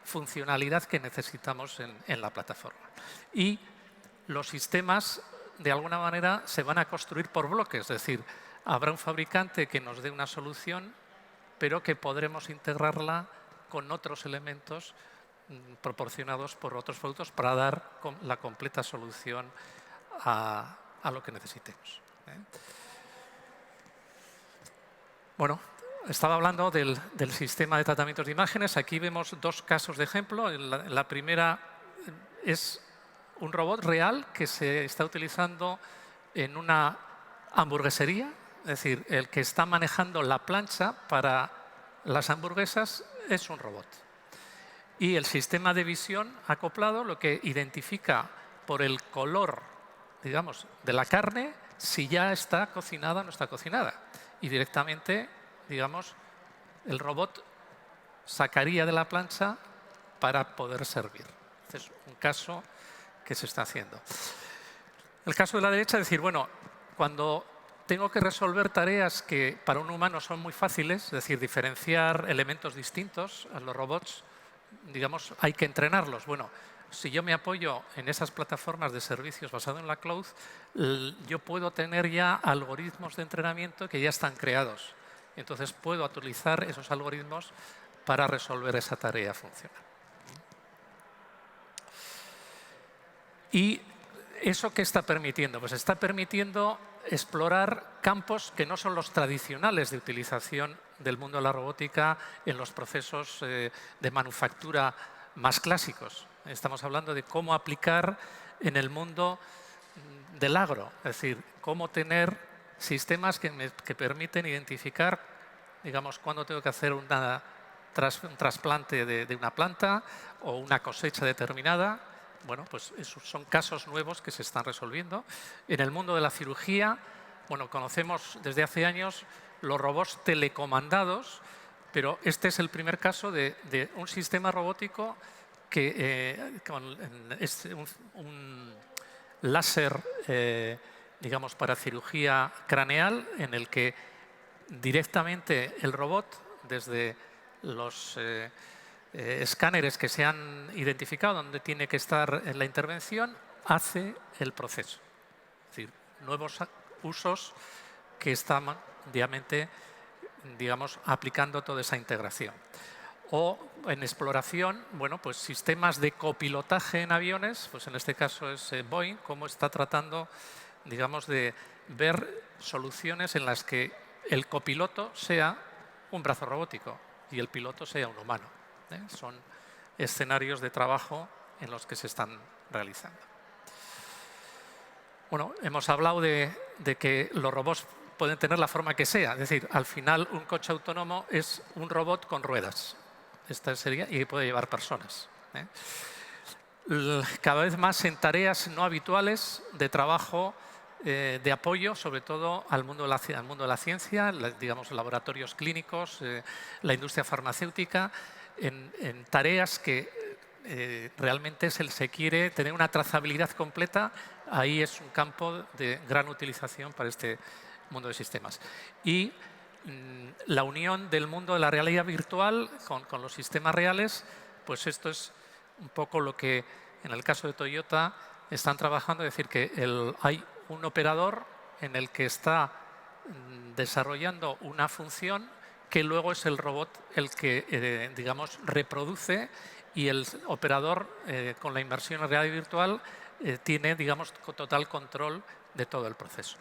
funcionalidad que necesitamos en la plataforma. Y los sistemas, de alguna manera, se van a construir por bloques, es decir, habrá un fabricante que nos dé una solución, pero que podremos integrarla con otros elementos proporcionados por otros productos para dar la completa solución a lo que necesitemos. Bueno, estaba hablando del sistema de tratamientos de imágenes. Aquí vemos dos casos de ejemplo. La primera es un robot real que se está utilizando en una hamburguesería. Es decir, el que está manejando la plancha para las hamburguesas es un robot. Y el sistema de visión acoplado lo que identifica por el color, digamos, de la carne, si ya está cocinada o no está cocinada. Y directamente, digamos, el robot sacaría de la plancha para poder servir. Este es un caso que se está haciendo. El caso de la derecha es decir, bueno, cuando tengo que resolver tareas que para un humano son muy fáciles, es decir, diferenciar elementos distintos a los robots, digamos, hay que entrenarlos. Bueno, si yo me apoyo en esas plataformas de servicios basados en la cloud, yo puedo tener ya algoritmos de entrenamiento que ya están creados. Entonces puedo utilizar esos algoritmos para resolver esa tarea funcional. ¿Y eso qué está permitiendo? Pues está permitiendo explorar campos que no son los tradicionales de utilización del mundo de la robótica en los procesos de manufactura más clásicos. Estamos hablando de cómo aplicar en el mundo del agro, es decir, cómo tener sistemas que permiten identificar, digamos, cuándo tengo que hacer un trasplante de una planta o una cosecha determinada. Bueno, pues esos son casos nuevos que se están resolviendo. En el mundo de la cirugía, bueno, conocemos desde hace años los robots telecomandados, pero este es el primer caso de un sistema robótico que con un láser, digamos, para cirugía craneal, en el que directamente el robot, desde los escáneres que se han identificado donde tiene que estar en la intervención, hace el proceso. Es decir, nuevos usos que están diariamente, digamos, aplicando toda esa integración. O en exploración, bueno, pues sistemas de copilotaje en aviones, pues en este caso es Boeing, cómo está tratando, digamos, de ver soluciones en las que el copiloto sea un brazo robótico y el piloto sea un humano. Son escenarios de trabajo en los que se están realizando. Bueno, hemos hablado de que los robots pueden tener la forma que sea. Es decir, al final un coche autónomo es un robot con ruedas. Esta sería, y puede llevar personas. Cada vez más en tareas no habituales de trabajo de apoyo, sobre todo al mundo de la ciencia, digamos, laboratorios clínicos, la industria farmacéutica, en tareas que realmente se quiere tener una trazabilidad completa, ahí es un campo de gran utilización para este mundo de sistemas. Y la unión del mundo de la realidad virtual con los sistemas reales, pues esto es un poco lo que en el caso de Toyota están trabajando, es decir, que hay un operador en el que está desarrollando una función que luego es el robot el que, digamos, reproduce, y el operador con la inmersión en realidad virtual tiene, digamos, total control de todo el proceso.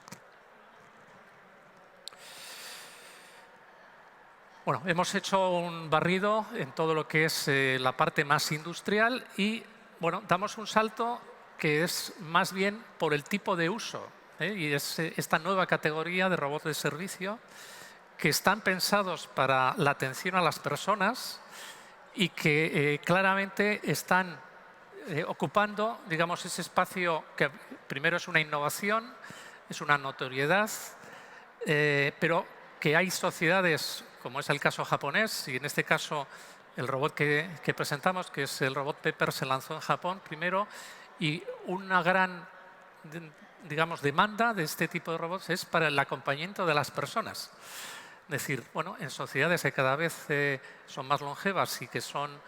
Bueno, hemos hecho un barrido en todo lo que es la parte más industrial y, bueno, damos un salto que es más bien por el tipo de uso, y es esta nueva categoría de robots de servicio que están pensados para la atención a las personas y que claramente están ocupando, digamos, ese espacio que primero es una innovación, es una notoriedad, pero que hay sociedades, como es el caso japonés, y en este caso el robot que presentamos, que es el robot Pepper, se lanzó en Japón primero, y una gran, digamos, demanda de este tipo de robots es para el acompañamiento de las personas. Es decir, bueno, en sociedades que cada vez son más longevas y que son,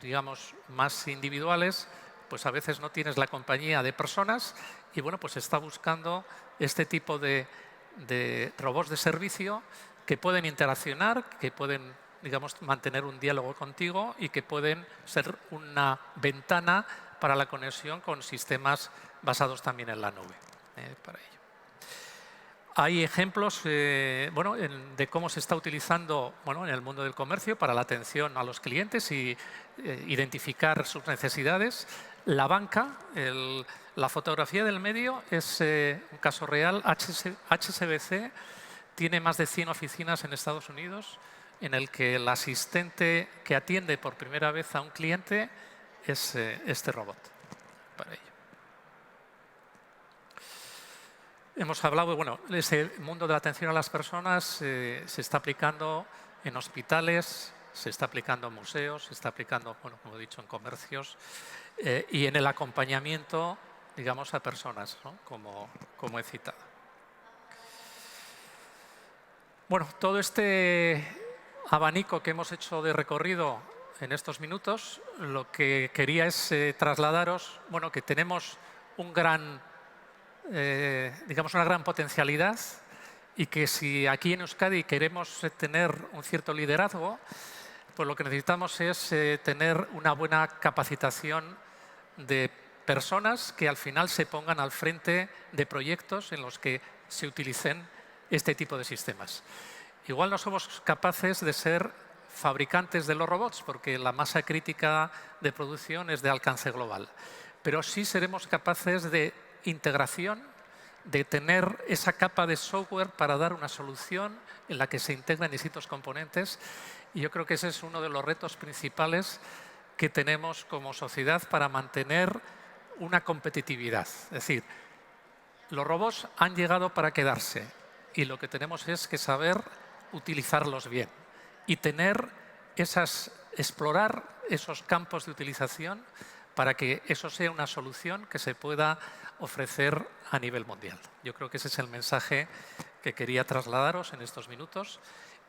digamos, más individuales, pues a veces no tienes la compañía de personas y, bueno, pues se está buscando este tipo de robots de servicio que pueden interaccionar, que pueden, digamos, mantener un diálogo contigo y que pueden ser una ventana para la conexión con sistemas basados también en la nube. Para ello. Hay ejemplos bueno, de cómo se está utilizando, bueno, en el mundo del comercio para la atención a los clientes y identificar sus necesidades. La banca, la fotografía del medio es un caso real. HSBC tiene más de 100 oficinas en Estados Unidos en el que el asistente que atiende por primera vez a un cliente es este robot para ello. Hemos hablado, bueno, ese mundo de la atención a las personas se está aplicando en hospitales, se está aplicando en museos, se está aplicando, bueno, como he dicho, en comercios y en el acompañamiento, digamos, a personas, ¿no? como he citado. Bueno, todo este abanico que hemos hecho de recorrido en estos minutos, lo que quería es trasladaros, bueno, que tenemos un gran, digamos, una gran potencialidad y que si aquí en Euskadi queremos tener un cierto liderazgo, pues lo que necesitamos es tener una buena capacitación de personas que al final se pongan al frente de proyectos en los que se utilicen este tipo de sistemas. Igual no somos capaces de ser fabricantes de los robots porque la masa crítica de producción es de alcance global, pero sí seremos capaces de integración, de tener esa capa de software para dar una solución en la que se integran distintos componentes, y yo creo que ese es uno de los retos principales que tenemos como sociedad para mantener una competitividad. Es decir, los robots han llegado para quedarse y lo que tenemos es que saber utilizarlos bien y explorar esos campos de utilización para que eso sea una solución que se pueda ofrecer a nivel mundial. Yo creo que ese es el mensaje que quería trasladaros en estos minutos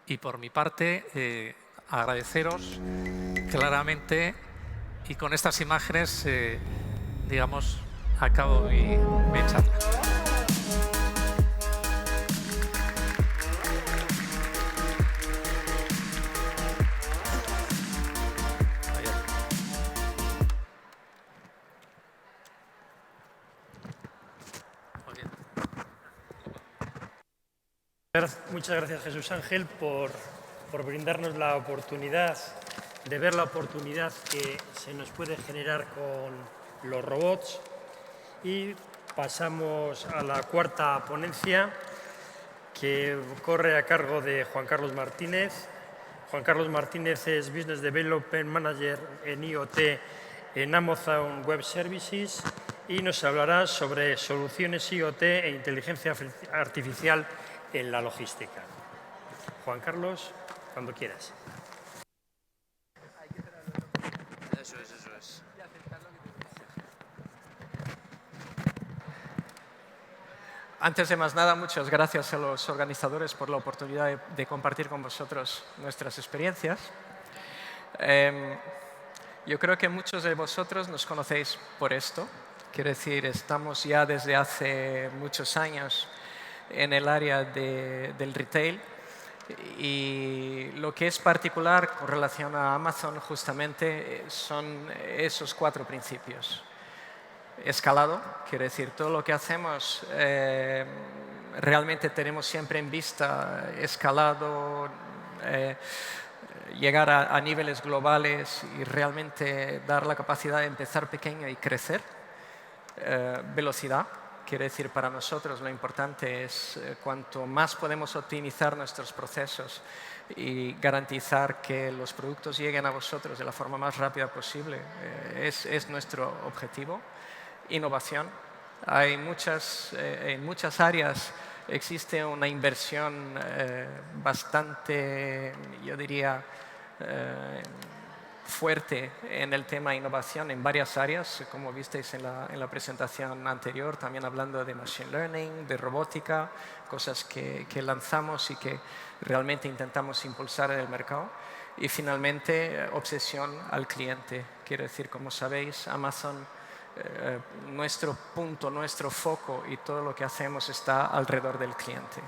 y por mi parte agradeceros claramente, y con estas imágenes digamos, acabo mi charla. Muchas gracias, Jesús Ángel, por brindarnos la oportunidad de ver la oportunidad que se nos puede generar con los robots. Y pasamos a la cuarta ponencia, que corre a cargo de Juan Carlos Martínez. Juan Carlos Martínez es Business Development Manager en IoT en Amazon Web Services y nos hablará sobre soluciones IoT e inteligencia artificial en la logística. Juan Carlos, cuando quieras. Eso es. Antes de más nada, muchas gracias a los organizadores por la oportunidad de compartir con vosotros nuestras experiencias. Yo creo que muchos de vosotros nos conocéis por esto. Quiero decir, estamos ya desde hace muchos años en el área del retail y lo que es particular con relación a Amazon justamente son esos 4 principios. Escalado, quiere decir, todo lo que hacemos realmente tenemos siempre en vista escalado, llegar a niveles globales y realmente dar la capacidad de empezar pequeño y crecer. Velocidad, quiere decir, para nosotros lo importante es cuanto más podemos optimizar nuestros procesos y garantizar que los productos lleguen a vosotros de la forma más rápida posible, es nuestro objetivo. Innovación. En muchas áreas existe una inversión bastante, yo diría, fuerte en el tema innovación en varias áreas, como visteis en la presentación anterior, también hablando de Machine Learning, de robótica, cosas que lanzamos y que realmente intentamos impulsar en el mercado. Y finalmente, obsesión al cliente. Quiero decir, como sabéis, Amazon, nuestro punto, nuestro foco y todo lo que hacemos está alrededor del cliente.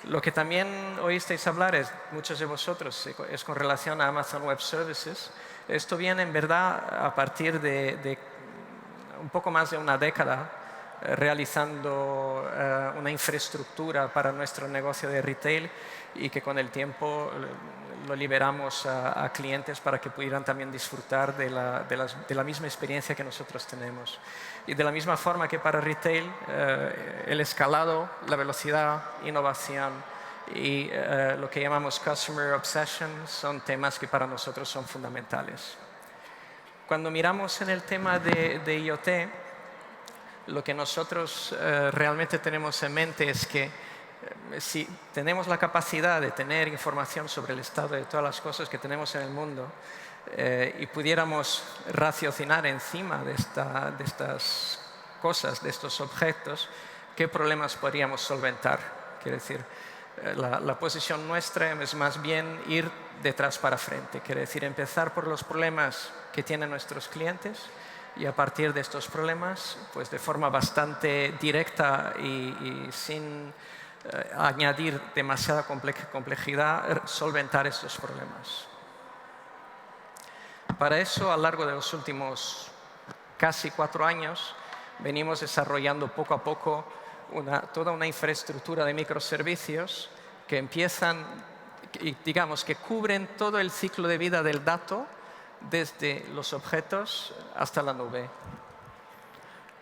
Lo que también oísteis hablar, muchos de vosotros, es con relación a Amazon Web Services. Esto viene en verdad a partir de un poco más de una década realizando una infraestructura para nuestro negocio de retail y que con el tiempo lo liberamos a clientes para que pudieran también disfrutar de la misma experiencia que nosotros tenemos. Y de la misma forma que para retail, el escalado, la velocidad, innovación y lo que llamamos Customer Obsession son temas que para nosotros son fundamentales. Cuando miramos en el tema de IoT, lo que nosotros realmente tenemos en mente es que si tenemos la capacidad de tener información sobre el estado de todas las cosas que tenemos en el mundo y pudiéramos raciocinar encima de estas cosas, de estos objetos, ¿qué problemas podríamos solventar? Quiere decir, la posición nuestra es más bien ir detrás para frente. Quiere decir, empezar por los problemas que tienen nuestros clientes y a partir de estos problemas, pues de forma bastante directa y sin añadir demasiada complejidad, solventar estos problemas. Para eso, a lo largo de los últimos casi 4 años, venimos desarrollando poco a poco toda una infraestructura de microservicios que empiezan, digamos, que cubren todo el ciclo de vida del dato desde los objetos hasta la nube.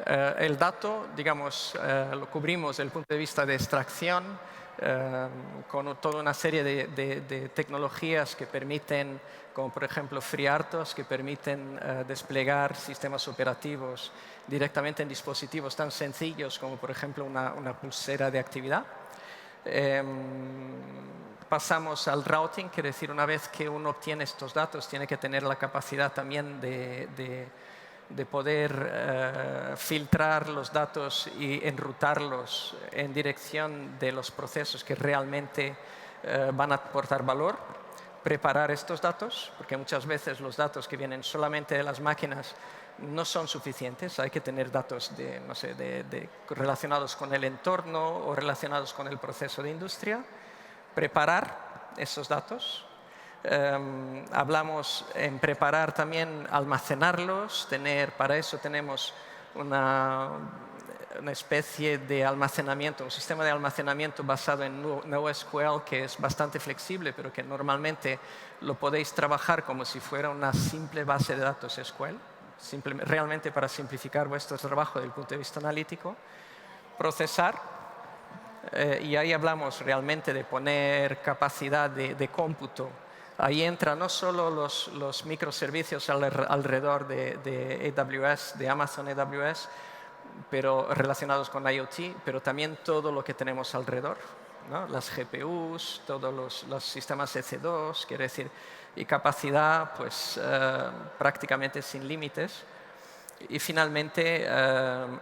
El dato, digamos, lo cubrimos desde el punto de vista de extracción, con toda una serie de tecnologías que permiten, como por ejemplo FreeRTOS, que permiten desplegar sistemas operativos directamente en dispositivos tan sencillos como por ejemplo una pulsera de actividad. Pasamos al routing, quiere decir, una vez que uno obtiene estos datos, tiene que tener la capacidad también de poder filtrar los datos y enrutarlos en dirección de los procesos que realmente van a aportar valor, preparar estos datos, porque muchas veces los datos que vienen solamente de las máquinas no son suficientes, hay que tener datos relacionados con el entorno o relacionados con el proceso de industria, preparar esos datos. Hablamos en preparar también almacenarlos, para eso tenemos una especie de almacenamiento, un sistema de almacenamiento basado en NoSQL que es bastante flexible, pero que normalmente lo podéis trabajar como si fuera una simple base de datos SQL, realmente para simplificar vuestro trabajo desde el punto de vista analítico. Procesar, y ahí hablamos realmente de poner capacidad de cómputo. Ahí entran no solo los microservicios alrededor de AWS, de Amazon AWS, pero relacionados con IoT, pero también todo lo que tenemos alrededor, ¿no? Las GPUs, todos los sistemas EC2, quiere decir, y capacidad pues prácticamente sin límites. Y finalmente,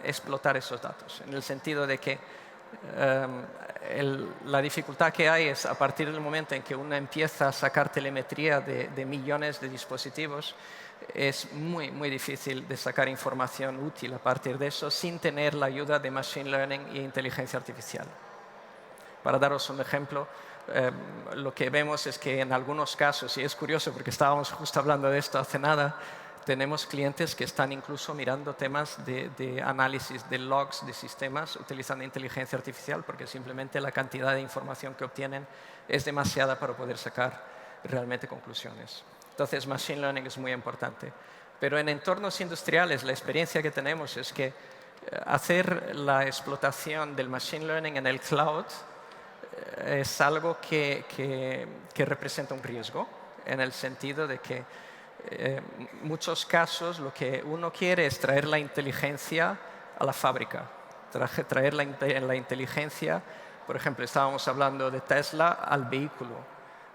explotar esos datos, en el sentido de que la dificultad que hay es a partir del momento en que uno empieza a sacar telemetría de millones de dispositivos, es muy, muy difícil de sacar información útil a partir de eso sin tener la ayuda de Machine Learning e inteligencia artificial. Para daros un ejemplo, lo que vemos es que en algunos casos, y es curioso porque estábamos justo hablando de esto hace nada, tenemos clientes que están incluso mirando temas de análisis de logs de sistemas utilizando inteligencia artificial porque simplemente la cantidad de información que obtienen es demasiada para poder sacar realmente conclusiones. Entonces, Machine Learning es muy importante. Pero en entornos industriales, la experiencia que tenemos es que hacer la explotación del Machine Learning en el cloud es algo que representa un riesgo, en el sentido de que en muchos casos lo que uno quiere es traer la inteligencia a la fábrica, traer la inteligencia, por ejemplo, estábamos hablando de Tesla al vehículo.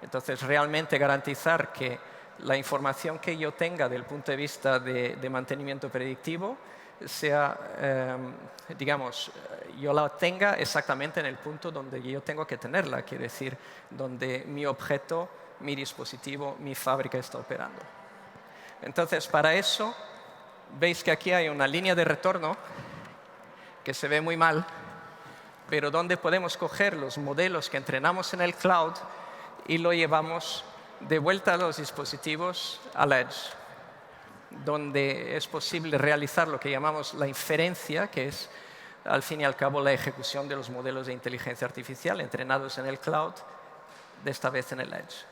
Entonces, realmente garantizar que la información que yo tenga del punto de vista de mantenimiento predictivo sea, digamos, yo la tenga exactamente en el punto donde yo tengo que tenerla, quiero decir, donde mi objeto, mi dispositivo, mi fábrica está operando. Entonces, para eso, veis que aquí hay una línea de retorno que se ve muy mal, pero donde podemos coger los modelos que entrenamos en el cloud y lo llevamos de vuelta a los dispositivos al edge, donde es posible realizar lo que llamamos la inferencia, que es, al fin y al cabo, la ejecución de los modelos de inteligencia artificial entrenados en el cloud, de esta vez en el edge.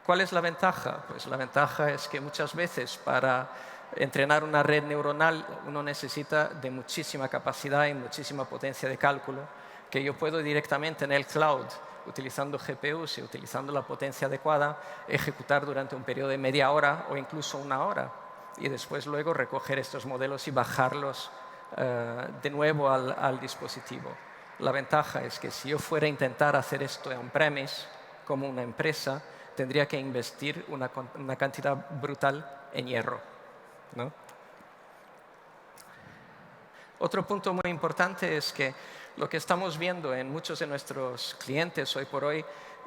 ¿Cuál es la ventaja? Pues la ventaja es que muchas veces para entrenar una red neuronal uno necesita de muchísima capacidad y muchísima potencia de cálculo que yo puedo directamente en el cloud, utilizando GPUs y utilizando la potencia adecuada, ejecutar durante un periodo de media hora o incluso una hora y después luego recoger estos modelos y bajarlos de nuevo al dispositivo. La ventaja es que si yo fuera a intentar hacer esto on-premise como una empresa, tendría que investir una cantidad brutal en hierro, ¿no? Otro punto muy importante es que lo que estamos viendo en muchos de nuestros clientes hoy por hoy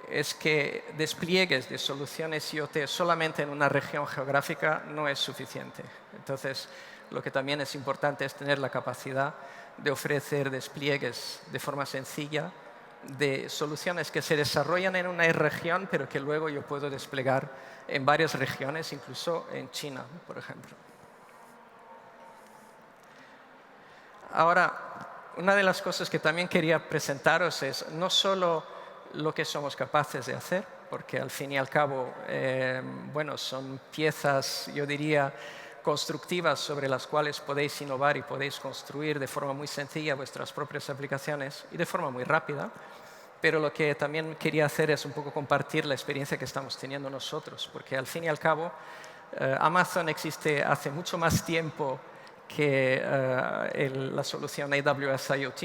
es que despliegues de soluciones IoT solamente en una región geográfica no es suficiente. Entonces, lo que también es importante es tener la capacidad de ofrecer despliegues de forma sencilla de soluciones que se desarrollan en una región, pero que luego yo puedo desplegar en varias regiones, incluso en China, por ejemplo. Ahora, una de las cosas que también quería presentaros es no solo lo que somos capaces de hacer, porque al fin y al cabo, bueno, son piezas, yo diría, constructivas sobre las cuales podéis innovar y podéis construir de forma muy sencilla vuestras propias aplicaciones y de forma muy rápida. Pero lo que también quería hacer es un poco compartir la experiencia que estamos teniendo nosotros, porque al fin y al cabo Amazon existe hace mucho más tiempo que la solución AWS IoT,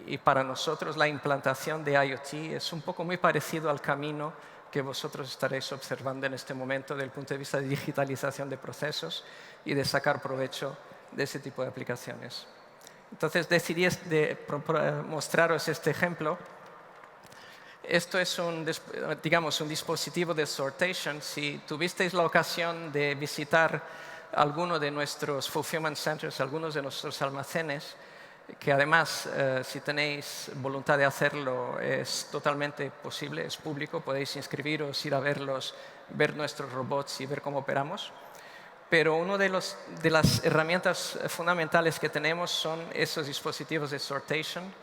y para nosotros la implantación de IoT es un poco muy parecido al camino que vosotros estaréis observando en este momento desde el punto de vista de digitalización de procesos y de sacar provecho de ese tipo de aplicaciones. Entonces decidí mostraros este ejemplo. Esto es digamos, un dispositivo de sortation. Si tuvisteis la ocasión de visitar alguno de nuestros fulfillment centers, algunos de nuestros almacenes, que además, si tenéis voluntad de hacerlo, es totalmente posible, es público, podéis inscribiros, ir a verlos, ver nuestros robots y ver cómo operamos. Pero una de las herramientas fundamentales que tenemos son esos dispositivos de sortation,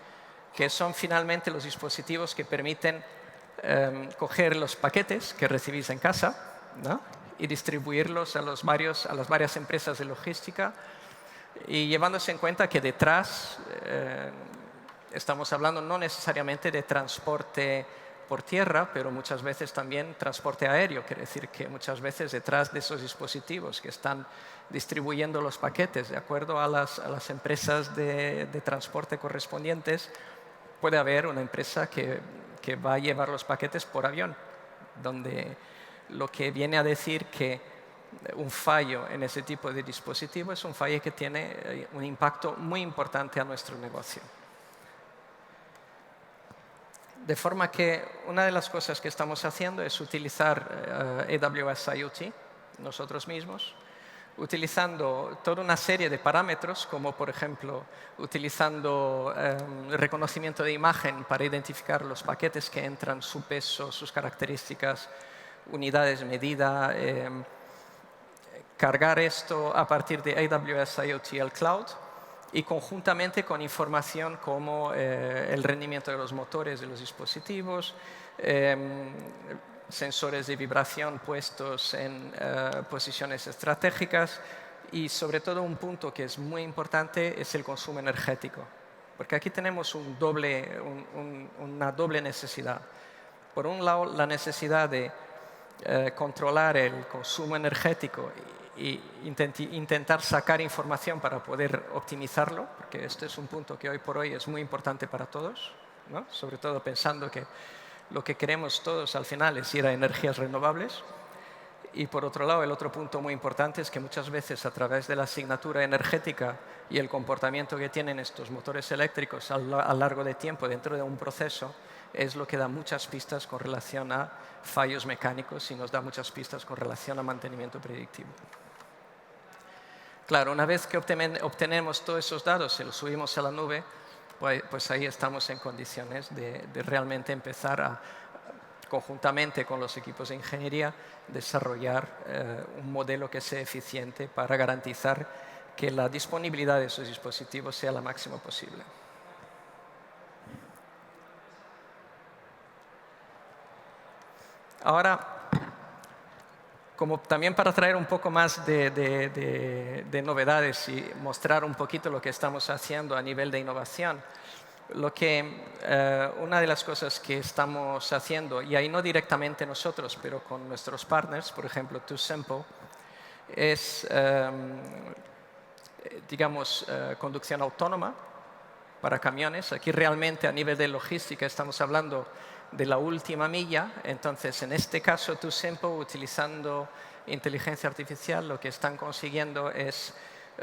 que son finalmente los dispositivos que permiten coger los paquetes que recibís en casa, ¿no?, y distribuirlos a las varias empresas de logística, y llevándose en cuenta que detrás estamos hablando no necesariamente de transporte por tierra, pero muchas veces también transporte aéreo. Quiere decir que muchas veces detrás de esos dispositivos que están distribuyendo los paquetes de acuerdo a las empresas de transporte correspondientes, puede haber una empresa que va a llevar los paquetes por avión, donde lo que viene a decir que un fallo en ese tipo de dispositivo es un fallo que tiene un impacto muy importante a nuestro negocio. De forma que una de las cosas que estamos haciendo es utilizar AWS IoT nosotros mismos, utilizando toda una serie de parámetros, como por ejemplo utilizando reconocimiento de imagen para identificar los paquetes que entran, su peso, sus características, unidades de medida, cargar esto a partir de AWS IoT al cloud y conjuntamente con información como el rendimiento de los motores de los dispositivos, sensores de vibración puestos en posiciones estratégicas y sobre todo un punto que es muy importante es el consumo energético. Porque aquí tenemos una doble necesidad. Por un lado, la necesidad de controlar el consumo energético e intentar sacar información para poder optimizarlo, porque este es un punto que hoy por hoy es muy importante para todos, ¿no? Sobre todo pensando que lo que queremos todos al final es ir a energías renovables. Y por otro lado, el otro punto muy importante es que muchas veces a través de la asignatura energética y el comportamiento que tienen estos motores eléctricos a lo largo de tiempo dentro de un proceso es lo que da muchas pistas con relación a fallos mecánicos y nos da muchas pistas con relación a mantenimiento predictivo. Claro, una vez que obtenemos todos esos datos y los subimos a la nube, pues ahí estamos en condiciones de realmente empezar a, conjuntamente con los equipos de ingeniería, desarrollar un modelo que sea eficiente para garantizar que la disponibilidad de esos dispositivos sea la máxima posible. Ahora, como también para traer un poco más de novedades y mostrar un poquito lo que estamos haciendo a nivel de innovación, una de las cosas que estamos haciendo, y ahí no directamente nosotros, pero con nuestros partners, por ejemplo, TuSimple, es, conducción autónoma para camiones. Aquí realmente a nivel de logística estamos hablando de la última milla. Entonces, en este caso, TuSimple, utilizando inteligencia artificial, lo que están consiguiendo es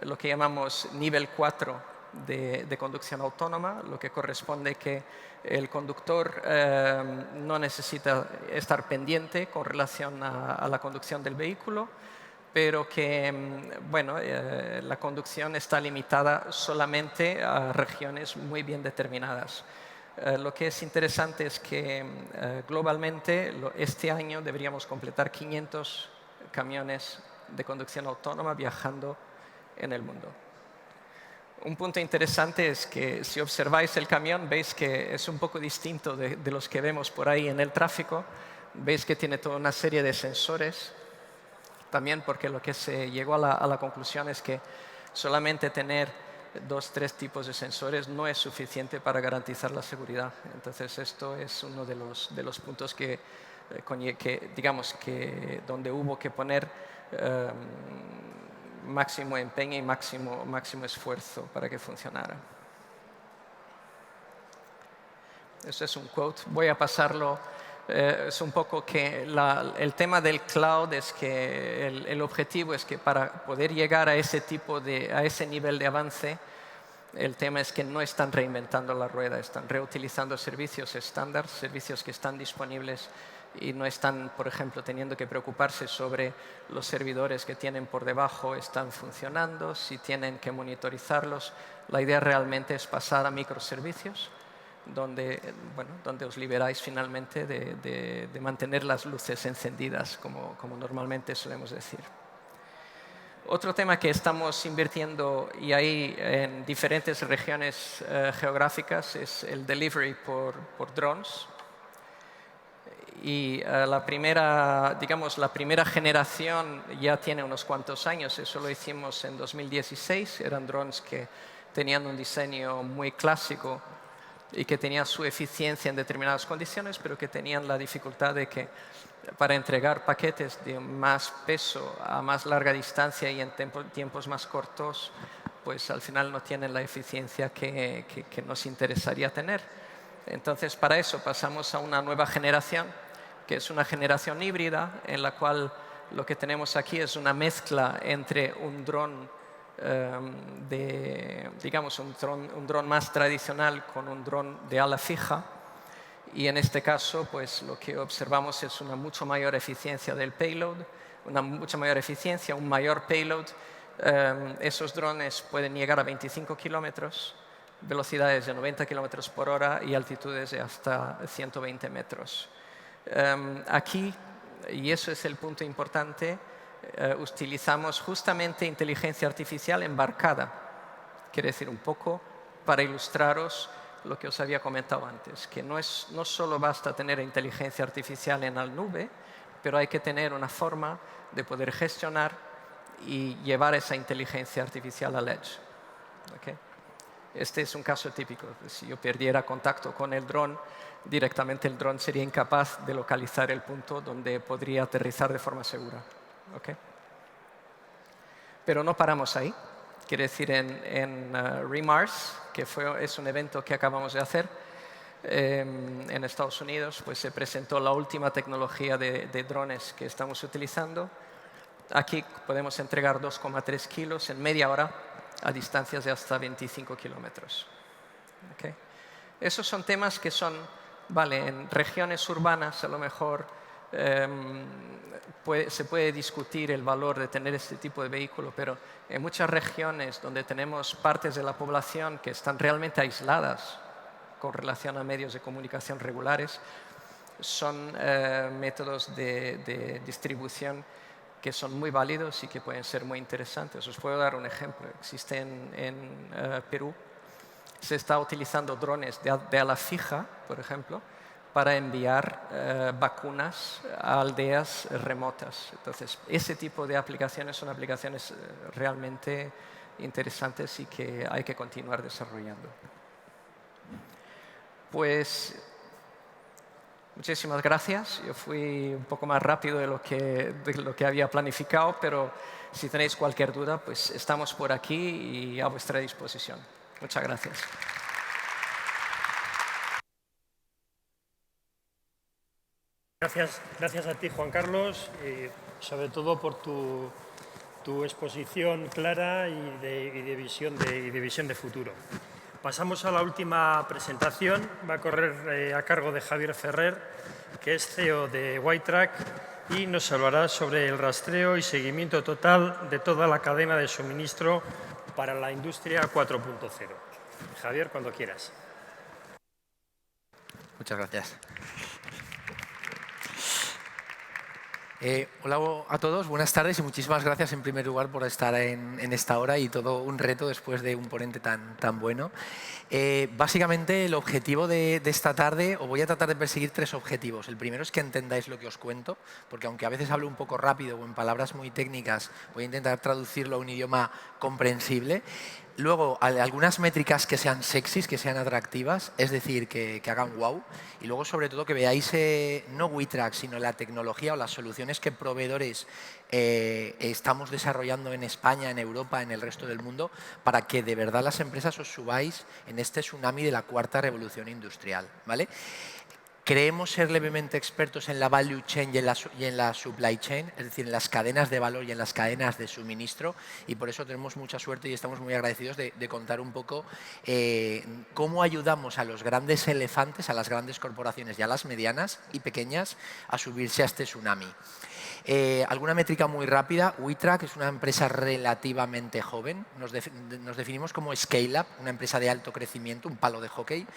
lo que llamamos nivel 4 de conducción autónoma, lo que corresponde que el conductor no necesita estar pendiente con relación a la conducción del vehículo, pero que la conducción está limitada solamente a regiones muy bien determinadas. Lo que es interesante es que globalmente este año deberíamos completar 500 camiones de conducción autónoma viajando en el mundo. Un punto interesante es que si observáis el camión veis que es un poco distinto de los que vemos por ahí en el tráfico. Veis que tiene toda una serie de sensores. También porque lo que se llegó a la conclusión es que solamente tener 2 o 3 tipos de sensores no es suficiente para garantizar la seguridad. Entonces esto es uno de los puntos donde hubo que poner máximo empeño y máximo esfuerzo para que funcionara. Eso es un quote. Voy a pasarlo. Es un poco que el tema del cloud es que el objetivo es que para poder llegar a ese nivel de avance, el tema es que no están reinventando la rueda, están reutilizando servicios estándar, servicios que están disponibles y no están, por ejemplo, teniendo que preocuparse sobre los servidores que tienen por debajo, están funcionando, si tienen que monitorizarlos. La idea realmente es pasar a microservicios, donde os liberáis finalmente de mantener las luces encendidas, como normalmente solemos decir. Otro tema que estamos invirtiendo y ahí en diferentes regiones geográficas es el delivery por drones. Y la primera generación ya tiene unos cuantos años, eso lo hicimos en 2016, eran drones que tenían un diseño muy clásico y que tenían su eficiencia en determinadas condiciones, pero que tenían la dificultad de que para entregar paquetes de más peso a más larga distancia y en tiempos más cortos, pues al final no tienen la eficiencia que nos interesaría tener. Entonces, para eso pasamos a una nueva generación, que es una generación híbrida, en la cual lo que tenemos aquí es una mezcla entre un dron digamos, un dron más tradicional con un dron de ala fija. Y en este caso, pues lo que observamos es una mucho mayor eficiencia del payload, una mucha mayor eficiencia, un mayor payload. Esos drones pueden llegar a 25 kilómetros, velocidades de 90 kilómetros por hora y altitudes de hasta 120 metros. Aquí, y eso es el punto importante, utilizamos justamente inteligencia artificial embarcada. Quiere decir, un poco para ilustraros lo que os había comentado antes, que no solo basta tener inteligencia artificial en la nube, pero hay que tener una forma de poder gestionar y llevar esa inteligencia artificial al edge. ¿Okay? Este es un caso típico. Si yo perdiera contacto con el dron, directamente el dron sería incapaz de localizar el punto donde podría aterrizar de forma segura. ¿Okay? Pero no paramos ahí. Quiere decir, en Remars, que es un evento que acabamos de hacer en Estados Unidos, pues se presentó la última tecnología de drones que estamos utilizando. Aquí podemos entregar 2,3 kilos en media hora a distancias de hasta 25 kilómetros. ¿Okay? Esos son temas que son, vale, en regiones urbanas a lo mejor se puede discutir el valor de tener este tipo de vehículo, pero en muchas regiones donde tenemos partes de la población que están realmente aisladas con relación a medios de comunicación regulares, son métodos de distribución que son muy válidos y que pueden ser muy interesantes. Os puedo dar un ejemplo. Existe en Perú, se está utilizando drones de ala fija, por ejemplo, para enviar vacunas a aldeas remotas. Entonces, ese tipo de aplicaciones son aplicaciones realmente interesantes y que hay que continuar desarrollando. Pues, muchísimas gracias. Yo fui un poco más rápido de lo que había planificado, pero si tenéis cualquier duda, pues estamos por aquí y a vuestra disposición. Muchas gracias. Gracias a ti, Juan Carlos, y sobre todo por tu exposición clara y de visión de futuro. Pasamos a la última presentación. Va a correr a cargo de Javier Ferrer, que es CEO de WhiteTrack, y nos hablará sobre el rastreo y seguimiento total de toda la cadena de suministro para la industria 4.0. Javier, cuando quieras. Muchas gracias. Hola a todos, buenas tardes y muchísimas gracias en primer lugar por estar en esta hora y todo un reto después de un ponente tan bueno. Básicamente el objetivo de esta tarde, os voy a tratar de perseguir 3 objetivos. El primero es que entendáis lo que os cuento, porque aunque a veces hablo un poco rápido o en palabras muy técnicas, voy a intentar traducirlo a un idioma comprensible. Luego, algunas métricas que sean sexys, que sean atractivas, es decir, que hagan wow. Y luego, sobre todo, que veáis no WhiteTrack, sino la tecnología o las soluciones que proveedores estamos desarrollando en España, en Europa, en el resto del mundo, para que de verdad las empresas os subáis en este tsunami de la 4ª revolución industrial, ¿vale? Creemos ser levemente expertos en la value chain y en la supply chain, es decir, en las cadenas de valor y en las cadenas de suministro, y por eso tenemos mucha suerte y estamos muy agradecidos de contar un poco cómo ayudamos a los grandes elefantes, a las grandes corporaciones y a las medianas y pequeñas a subirse a este tsunami. Alguna métrica muy rápida. WhiteTrack es una empresa relativamente joven. Nos definimos como scale-up, una empresa de alto crecimiento, un palo de hockey,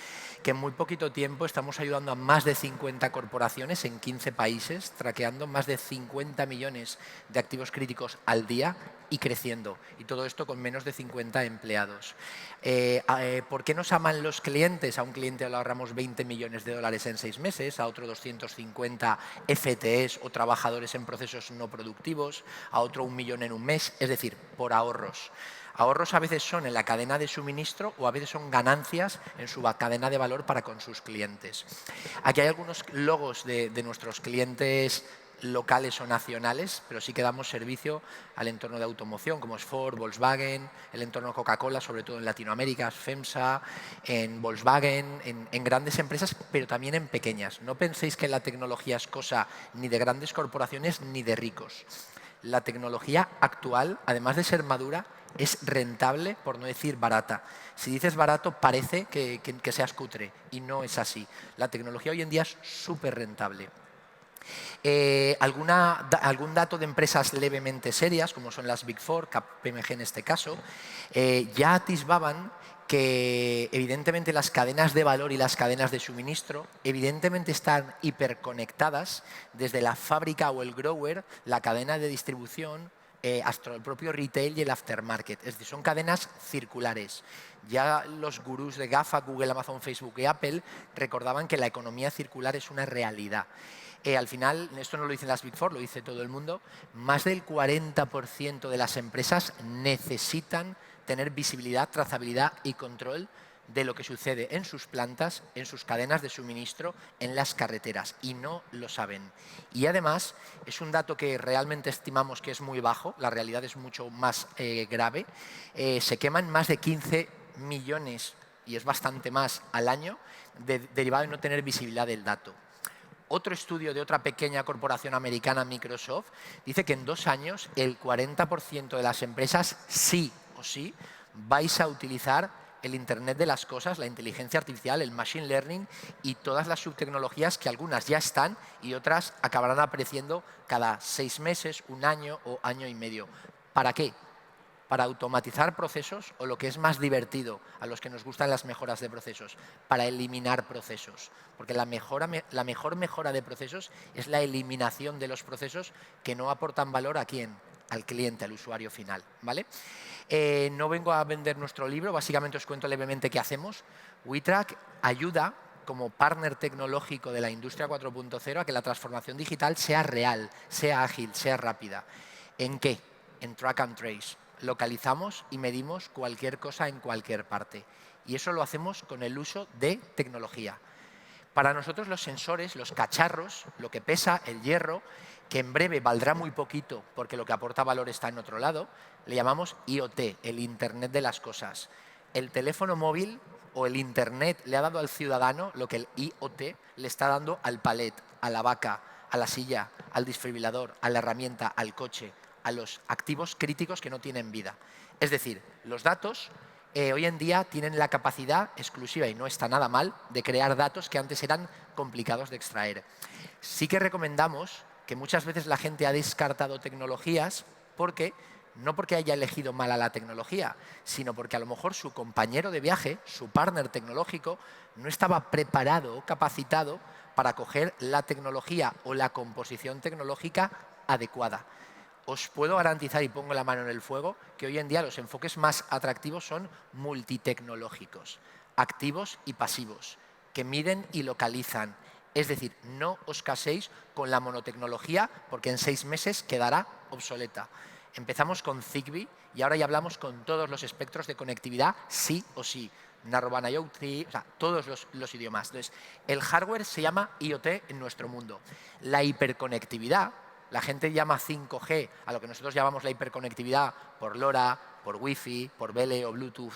que en muy poquito tiempo estamos ayudando a más de 50 corporaciones en 15 países, traqueando más de 50 millones de activos críticos al día y creciendo. Y todo esto con menos de 50 empleados. ¿Por qué nos aman los clientes? A un cliente le ahorramos 20 millones de dólares en 6 meses, a otro 250 FTEs o trabajadores en procesos no productivos, a otro 1 millón en un mes, es decir, por ahorros. Ahorros a veces son en la cadena de suministro o a veces son ganancias en su cadena de valor para con sus clientes. Aquí hay algunos logos de nuestros clientes locales o nacionales, pero sí que damos servicio al entorno de automoción, como es Ford, Volkswagen, el entorno Coca-Cola, sobre todo en Latinoamérica, FEMSA, en Volkswagen, en grandes empresas, pero también en pequeñas. No penséis que la tecnología es cosa ni de grandes corporaciones ni de ricos. La tecnología actual, además de ser madura, es rentable, por no decir barata. Si dices barato, parece que seas cutre, y no es así. La tecnología hoy en día es súper rentable. Algún dato de empresas levemente serias, como son las Big Four, KPMG en este caso, ya atisbaban que evidentemente las cadenas de valor y las cadenas de suministro evidentemente están hiperconectadas desde la fábrica o el grower, la cadena de distribución, hasta el propio retail y el aftermarket. Es decir, son cadenas circulares. Ya los gurús de GAFA, Google, Amazon, Facebook y Apple recordaban que la economía circular es una realidad. Al final, esto no lo dicen las Big Four, lo dice todo el mundo, más del 40% de las empresas necesitan tener visibilidad, trazabilidad y control de lo que sucede en sus plantas, en sus cadenas de suministro, en las carreteras, y no lo saben. Y además, es un dato que realmente estimamos que es muy bajo, la realidad es mucho más grave. Se queman más de 15 millones, y es bastante más, al año, derivado de no tener visibilidad del dato. Otro estudio de otra pequeña corporación americana, Microsoft, dice que en 2 años el 40% de las empresas sí o sí vais a utilizar el Internet de las cosas, la inteligencia artificial, el machine learning y todas las subtecnologías que algunas ya están y otras acabarán apareciendo cada 6 meses, 1 año o año y medio. ¿Para qué? Para automatizar procesos, o lo que es más divertido a los que nos gustan las mejoras de procesos, para eliminar procesos. Porque la mejor mejora de procesos es la eliminación de los procesos que no aportan valor a quién, al cliente, al usuario final, ¿vale? No vengo a vender nuestro libro, básicamente os cuento levemente qué hacemos. WeTrack ayuda como partner tecnológico de la industria 4.0 a que la transformación digital sea real, sea ágil, sea rápida. ¿En qué? En track and trace. Localizamos y medimos cualquier cosa en cualquier parte. Y eso lo hacemos con el uso de tecnología. Para nosotros los sensores, los cacharros, lo que pesa, el hierro, que en breve valdrá muy poquito porque lo que aporta valor está en otro lado, le llamamos IoT, el Internet de las cosas. El teléfono móvil o el Internet le ha dado al ciudadano lo que el IoT le está dando al palet, a la vaca, a la silla, al desfibrilador, a la herramienta, al coche, a los activos críticos que no tienen vida. Es decir, los datos hoy en día tienen la capacidad exclusiva, y no está nada mal, de crear datos que antes eran complicados de extraer. Sí que recomendamos que muchas veces la gente ha descartado tecnologías no porque haya elegido mal a la tecnología, sino porque a lo mejor su compañero de viaje, su partner tecnológico, no estaba preparado o capacitado para coger la tecnología o la composición tecnológica adecuada. Os puedo garantizar, y pongo la mano en el fuego, que hoy en día los enfoques más atractivos son multitecnológicos, activos y pasivos, que miden y localizan. Es decir, no os caséis con la monotecnología porque en 6 meses quedará obsoleta. Empezamos con Zigbee y ahora ya hablamos con todos los espectros de conectividad, sí o sí. Narrowband IoT, o sea, todos los idiomas. Entonces, el hardware se llama IoT en nuestro mundo. La hiperconectividad, la gente llama 5G a lo que nosotros llamamos la hiperconectividad por LoRa, por Wi-Fi, por BLE o Bluetooth,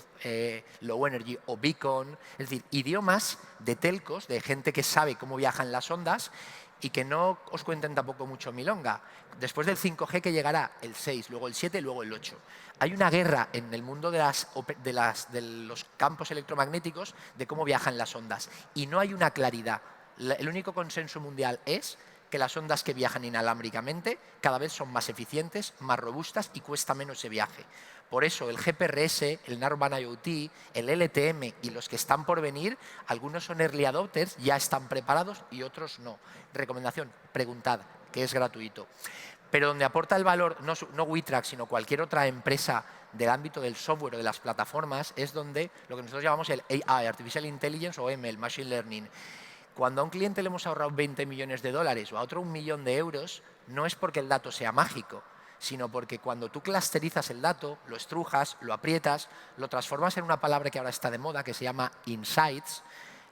Low Energy o Beacon. Es decir, idiomas de telcos, de gente que sabe cómo viajan las ondas y que no os cuenten tampoco mucho milonga. Después del 5G que llegará el 6, luego el 7 y luego el 8. Hay una guerra en el mundo de los campos electromagnéticos de cómo viajan las ondas y no hay una claridad. El único consenso mundial es que las ondas que viajan inalámbricamente cada vez son más eficientes, más robustas y cuesta menos ese viaje. Por eso el GPRS, el Narrowband IoT, el LTM y los que están por venir, algunos son early adopters, ya están preparados y otros no. Recomendación, preguntad, que es gratuito. Pero donde aporta el valor, no WeTrack, sino cualquier otra empresa del ámbito del software o de las plataformas, es donde lo que nosotros llamamos el AI, Artificial Intelligence o ML, Machine Learning. Cuando a un cliente le hemos ahorrado 20 millones de dólares o a otro 1 millón de euros, no es porque el dato sea mágico, sino porque cuando tú clusterizas el dato, lo estrujas, lo aprietas, lo transformas en una palabra que ahora está de moda, que se llama insights,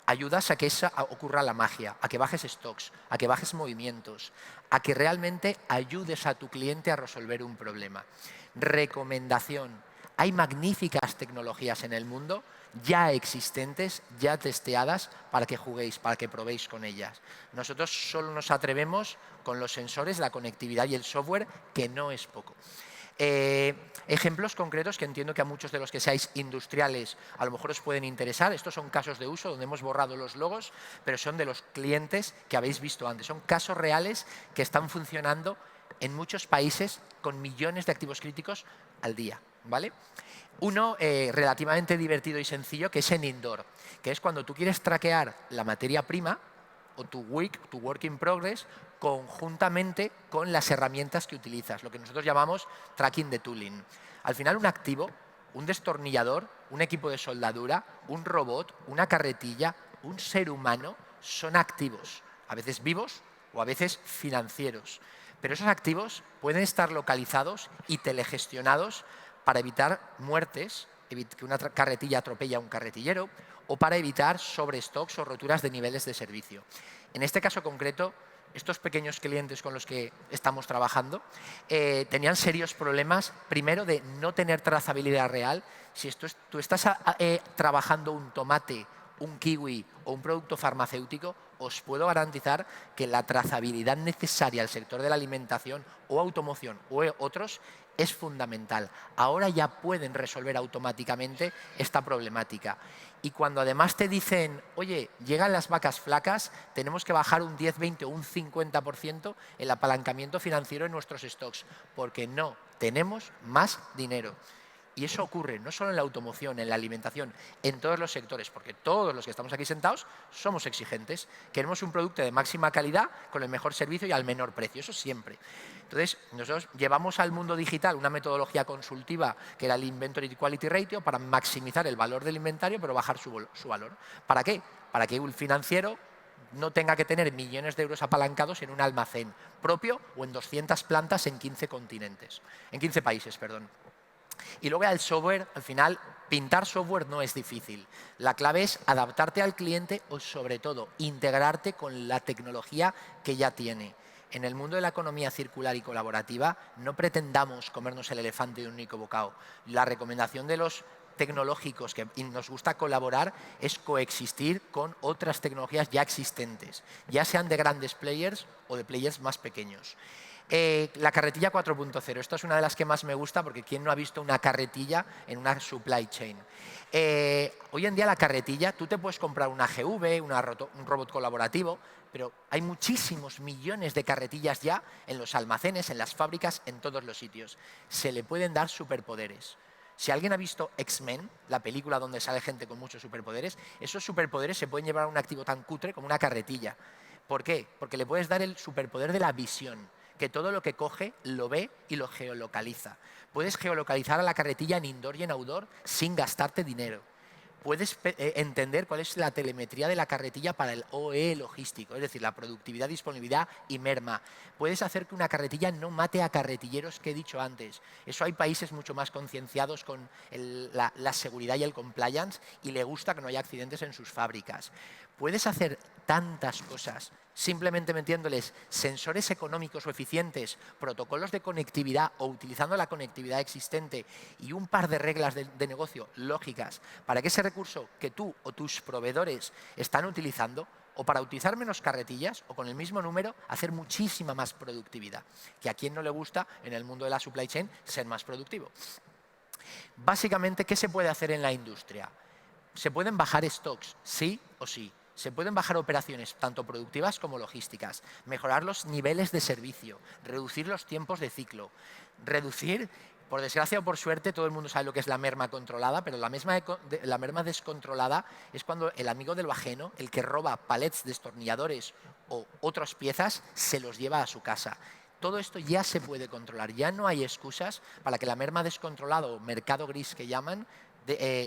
ayudas a que ocurra la magia, a que bajes stocks, a que bajes movimientos, a que realmente ayudes a tu cliente a resolver un problema. Recomendación. Hay magníficas tecnologías en el mundo ya existentes, ya testeadas, para que juguéis, para que probéis con ellas. Nosotros solo nos atrevemos con los sensores, la conectividad y el software, que no es poco. Ejemplos concretos que entiendo que a muchos de los que seáis industriales a lo mejor os pueden interesar. Estos son casos de uso donde hemos borrado los logos, pero son de los clientes que habéis visto antes. Son casos reales que están funcionando en muchos países con millones de activos críticos al día, ¿vale? Uno relativamente divertido y sencillo, que es en Indoor, que es cuando tú quieres traquear la materia prima o tu work in progress conjuntamente con las herramientas que utilizas, lo que nosotros llamamos tracking the tooling. Al final, un activo, un destornillador, un equipo de soldadura, un robot, una carretilla, un ser humano, son activos, a veces vivos o a veces financieros. Pero esos activos pueden estar localizados y telegestionados para evitar muertes, que una carretilla atropella a un carretillero, o para evitar sobrestocks o roturas de niveles de servicio. En este caso concreto, estos pequeños clientes con los que estamos trabajando tenían serios problemas, primero, de no tener trazabilidad real. Si tú estás trabajando un tomate, un kiwi o un producto farmacéutico, os puedo garantizar que la trazabilidad necesaria al sector de la alimentación o automoción o otros es fundamental. Ahora ya pueden resolver automáticamente esta problemática. Y cuando además te dicen, oye, llegan las vacas flacas, tenemos que bajar un 10, 20 o un 50% el apalancamiento financiero en nuestros stocks, porque no tenemos más dinero. Y eso ocurre no solo en la automoción, en la alimentación, en todos los sectores, porque todos los que estamos aquí sentados somos exigentes. Queremos un producto de máxima calidad, con el mejor servicio y al menor precio, eso siempre. Entonces, nosotros llevamos al mundo digital una metodología consultiva que era el Inventory Quality Ratio para maximizar el valor del inventario, pero bajar su valor. ¿Para qué? Para que un financiero no tenga que tener millones de euros apalancados en un almacén propio o en 200 plantas en 15 países. Y luego el software, al final, pintar software no es difícil. La clave es adaptarte al cliente o, sobre todo, integrarte con la tecnología que ya tiene. En el mundo de la economía circular y colaborativa no pretendamos comernos el elefante de un único bocado. La recomendación de los tecnológicos que nos gusta colaborar es coexistir con otras tecnologías ya existentes, ya sean de grandes players o de players más pequeños. La carretilla 4.0, esta es una de las que más me gusta porque ¿quién no ha visto una carretilla en una supply chain? Hoy en día la carretilla, tú te puedes comprar una GV, un robot colaborativo, pero hay muchísimos millones de carretillas ya en los almacenes, en las fábricas, en todos los sitios. Se le pueden dar superpoderes. Si alguien ha visto X-Men, la película donde sale gente con muchos superpoderes, esos superpoderes se pueden llevar a un activo tan cutre como una carretilla. ¿Por qué? Porque le puedes dar el superpoder de la visión, que todo lo que coge lo ve y lo geolocaliza. Puedes geolocalizar a la carretilla en indoor y en outdoor sin gastarte dinero. Puedes entender cuál es la telemetría de la carretilla para el OE logístico, es decir, la productividad, disponibilidad y merma. Puedes hacer que una carretilla no mate a carretilleros que he dicho antes. Eso hay países mucho más concienciados con la seguridad y el compliance y le gusta que no haya accidentes en sus fábricas. Puedes hacer tantas cosas simplemente metiéndoles sensores económicos o eficientes, protocolos de conectividad o utilizando la conectividad existente y un par de reglas de negocio lógicas para que ese recurso que tú o tus proveedores están utilizando, o para utilizar menos carretillas o con el mismo número hacer muchísima más productividad, que a quien no le gusta en el mundo de la supply chain ser más productivo. Básicamente, ¿qué se puede hacer en la industria? Se pueden bajar stocks, sí o sí. Se pueden bajar operaciones tanto productivas como logísticas, mejorar los niveles de servicio, reducir los tiempos de ciclo, reducir, por desgracia o por suerte, todo el mundo sabe lo que es la merma controlada, pero la merma descontrolada es cuando el amigo de lo ajeno, el que roba palets, destornilladores o otras piezas, se los lleva a su casa. Todo esto ya se puede controlar, ya no hay excusas para que la merma descontrolada o mercado gris que llaman,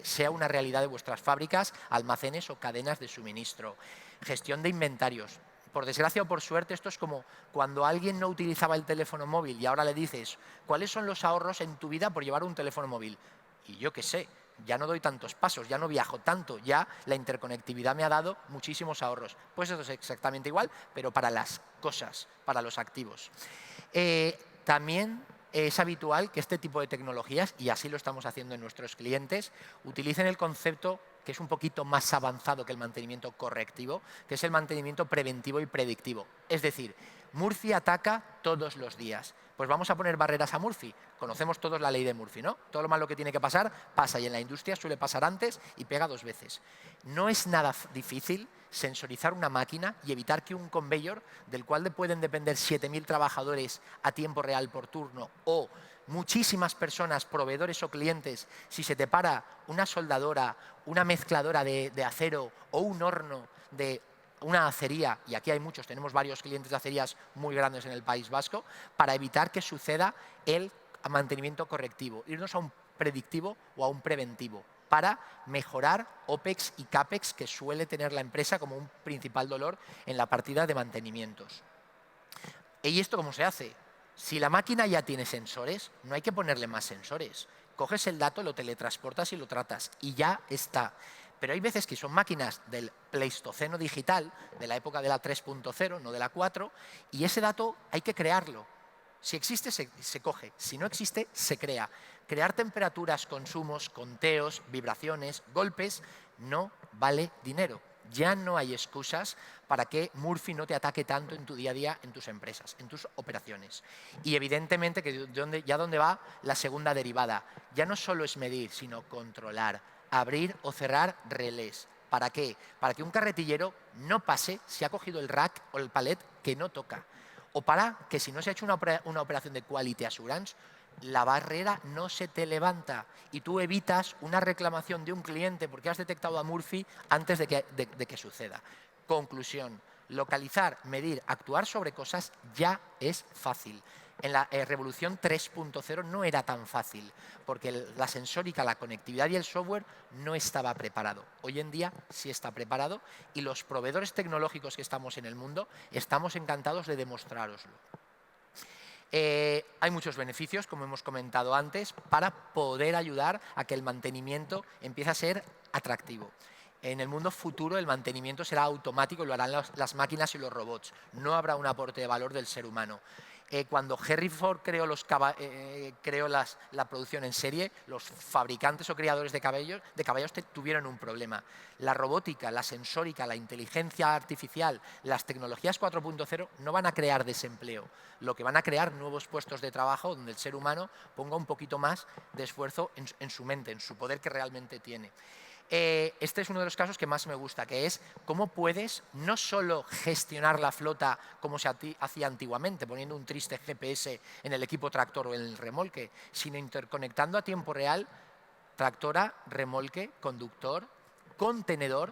sea una realidad de vuestras fábricas, almacenes o cadenas de suministro. Gestión de inventarios. Por desgracia o por suerte, esto es como cuando alguien no utilizaba el teléfono móvil y ahora le dices, ¿cuáles son los ahorros en tu vida por llevar un teléfono móvil? Y yo qué sé, ya no doy tantos pasos, ya no viajo tanto, ya la interconectividad me ha dado muchísimos ahorros. Pues eso es exactamente igual, pero para las cosas, para los activos. También es habitual que este tipo de tecnologías, y así lo estamos haciendo en nuestros clientes, utilicen el concepto que es un poquito más avanzado que el mantenimiento correctivo, que es el mantenimiento preventivo y predictivo. Es decir, Murphy ataca todos los días. Pues vamos a poner barreras a Murphy. Conocemos todos la ley de Murphy, ¿no? Todo lo malo que tiene que pasar, pasa, y en la industria suele pasar antes y pega 2 veces. No es nada difícil sensorizar una máquina y evitar que un conveyor, del cual pueden depender 7.000 trabajadores a tiempo real por turno, o muchísimas personas, proveedores o clientes, si se te para una soldadora, una mezcladora de acero o un horno de una acería, y aquí hay muchos, tenemos varios clientes de acerías muy grandes en el País Vasco, para evitar que suceda el mantenimiento correctivo, irnos a un predictivo o a un preventivo, para mejorar OPEX y CAPEX que suele tener la empresa como un principal dolor en la partida de mantenimientos. ¿Y esto cómo se hace? Si la máquina ya tiene sensores, no hay que ponerle más sensores. Coges el dato, lo teletransportas y lo tratas, y ya está. Pero hay veces que son máquinas del Pleistoceno digital, de la época de la 3.0, no de la 4, y ese dato hay que crearlo. Si existe, se coge. Si no existe, se crea. Crear temperaturas, consumos, conteos, vibraciones, golpes, no vale dinero. Ya no hay excusas para que Murphy no te ataque tanto en tu día a día, en tus empresas, en tus operaciones. Y evidentemente que ya donde va la segunda derivada. Ya no solo es medir, sino controlar, abrir o cerrar relés. ¿Para qué? Para que un carretillero no pase si ha cogido el rack o el palet que no toca. O para que si no se ha hecho una operación de quality assurance, la barrera no se te levanta y tú evitas una reclamación de un cliente porque has detectado a Murphy antes de que suceda. Conclusión, localizar, medir, actuar sobre cosas ya es fácil. En la revolución 3.0 no era tan fácil, porque la sensórica, la conectividad y el software no estaba preparado. Hoy en día sí está preparado y los proveedores tecnológicos que estamos en el mundo estamos encantados de demostrároslo. Hay muchos beneficios, como hemos comentado antes, para poder ayudar a que el mantenimiento empiece a ser atractivo. En el mundo futuro el mantenimiento será automático y lo harán las máquinas y los robots. No habrá un aporte de valor del ser humano. Cuando Henry Ford creó la producción en serie, los fabricantes o criadores de caballos tuvieron un problema. La robótica, la sensórica, la inteligencia artificial, las tecnologías 4.0 no van a crear desempleo. Lo que van a crear nuevos puestos de trabajo donde el ser humano ponga un poquito más de esfuerzo en su mente, en su poder que realmente tiene. Este es uno de los casos que más me gusta, que es cómo puedes no solo gestionar la flota como se hacía antiguamente, poniendo un triste GPS en el equipo tractor o en el remolque, sino interconectando a tiempo real tractora, remolque, conductor, contenedor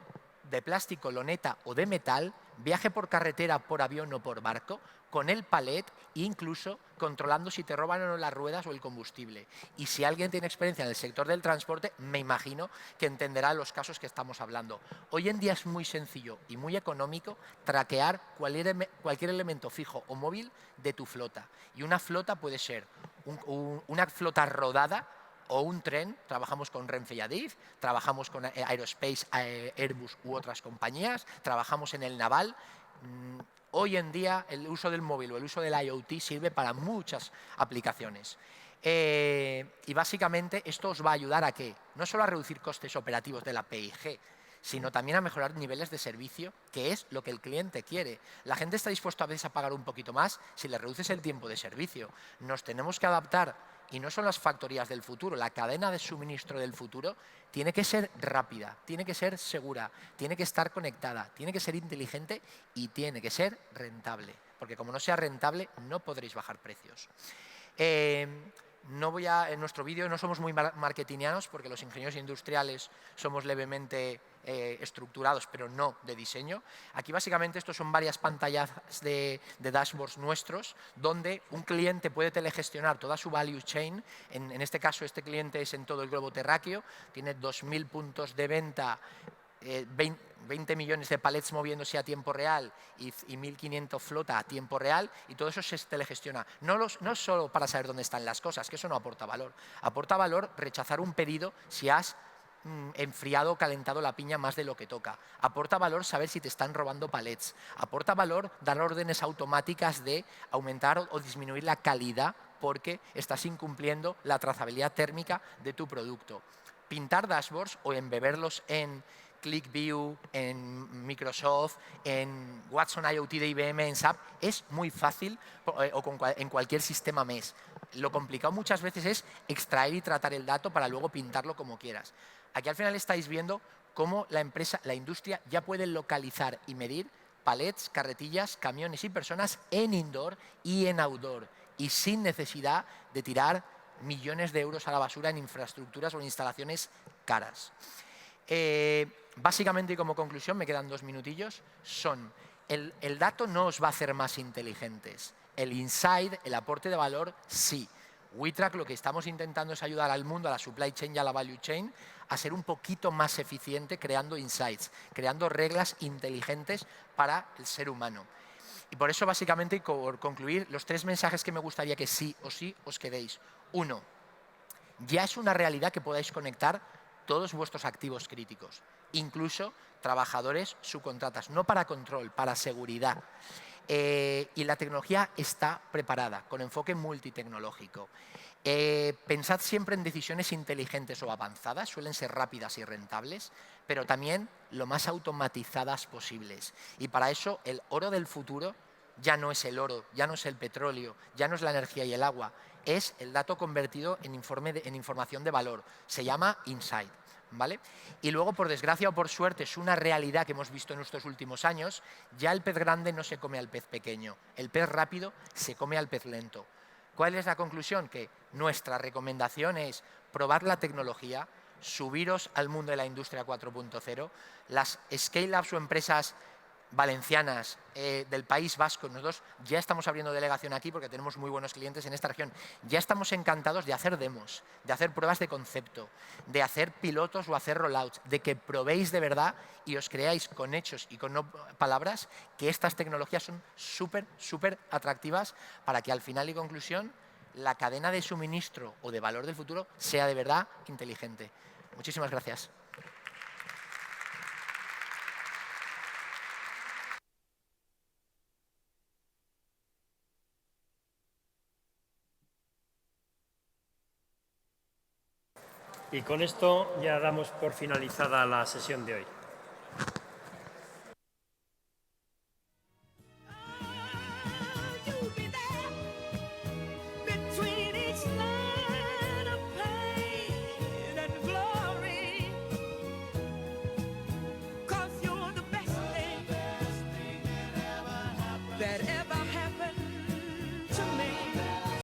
de plástico, loneta o de metal, viaje por carretera, por avión o por barco, con el palet e incluso controlando si te roban o no las ruedas o el combustible. Y si alguien tiene experiencia en el sector del transporte, me imagino que entenderá los casos que estamos hablando. Hoy en día es muy sencillo y muy económico traquear cualquier elemento fijo o móvil de tu flota. Y una flota puede ser una flota rodada o un tren. Trabajamos con Renfe y Adif, trabajamos con Aerospace, Airbus u otras compañías, trabajamos en el naval. Hoy en día el uso del móvil o el uso del IoT sirve para muchas aplicaciones. Y básicamente esto os va a ayudar a que no solo a reducir costes operativos de la PIG, sino también a mejorar niveles de servicio, que es lo que el cliente quiere. La gente está dispuesta a veces a pagar un poquito más si le reduces el tiempo de servicio. Nos tenemos que adaptar, y no son las factorías del futuro, la cadena de suministro del futuro tiene que ser rápida, tiene que ser segura, tiene que estar conectada, tiene que ser inteligente y tiene que ser rentable, porque como no sea rentable no podréis bajar precios. En nuestro vídeo no somos muy marketingianos porque los ingenieros industriales somos levemente estructurados, pero no de diseño. Aquí básicamente estos son varias pantallas de dashboards nuestros donde un cliente puede telegestionar toda su value chain. En este caso este cliente es en todo el globo terráqueo, tiene 2.000 puntos de venta, 20 millones de palets moviéndose a tiempo real y 1.500 flota a tiempo real, y todo eso se telegestiona. No solo para saber dónde están las cosas, que eso no aporta valor. Aporta valor rechazar un pedido si has enfriado o calentado la piña más de lo que toca. Aporta valor saber si te están robando palets. Aporta valor dar órdenes automáticas de aumentar o disminuir la calidad porque estás incumpliendo la trazabilidad térmica de tu producto. Pintar dashboards o embeberlos en ClickView, en Microsoft, en Watson IoT de IBM, en SAP, es muy fácil en cualquier sistema MES. Lo complicado muchas veces es extraer y tratar el dato para luego pintarlo como quieras. Aquí al final estáis viendo cómo la industria ya puede localizar y medir palets, carretillas, camiones y personas en indoor y en outdoor y sin necesidad de tirar millones de euros a la basura en infraestructuras o en instalaciones caras. Básicamente y como conclusión, me quedan 2 minutillos, el dato no os va a hacer más inteligentes. El insight, el aporte de valor, sí. WeTrack lo que estamos intentando es ayudar al mundo, a la supply chain y a la value chain, a ser un poquito más eficiente creando insights, creando reglas inteligentes para el ser humano. Y por eso, básicamente, y por concluir, los 3 mensajes que me gustaría que sí o sí os quedéis. 1. Ya es una realidad que podáis conectar todos vuestros activos críticos, incluso trabajadores subcontratas, no para control, para seguridad. Y la tecnología está preparada, con enfoque multitecnológico. Pensad siempre en decisiones inteligentes o avanzadas, suelen ser rápidas y rentables, pero también lo más automatizadas posibles. Y para eso el oro del futuro ya no es el oro, ya no es el petróleo, ya no es la energía y el agua, es el dato convertido en información de valor. Se llama insight. ¿Vale? Y luego, por desgracia o por suerte, es una realidad que hemos visto en estos últimos años, ya el pez grande no se come al pez pequeño, el pez rápido se come al pez lento. ¿Cuál es la conclusión? Que nuestra recomendación es probar la tecnología, subiros al mundo de la industria 4.0, las scale-ups o empresas valencianas del País Vasco, nosotros ya estamos abriendo delegación aquí porque tenemos muy buenos clientes en esta región, ya estamos encantados de hacer demos, de hacer pruebas de concepto, de hacer pilotos o hacer rollouts, de que probéis de verdad y os creáis con hechos y con no palabras que estas tecnologías son súper atractivas para que al final y conclusión la cadena de suministro o de valor del futuro sea de verdad inteligente. Muchísimas gracias. Y con esto ya damos por finalizada la sesión de hoy.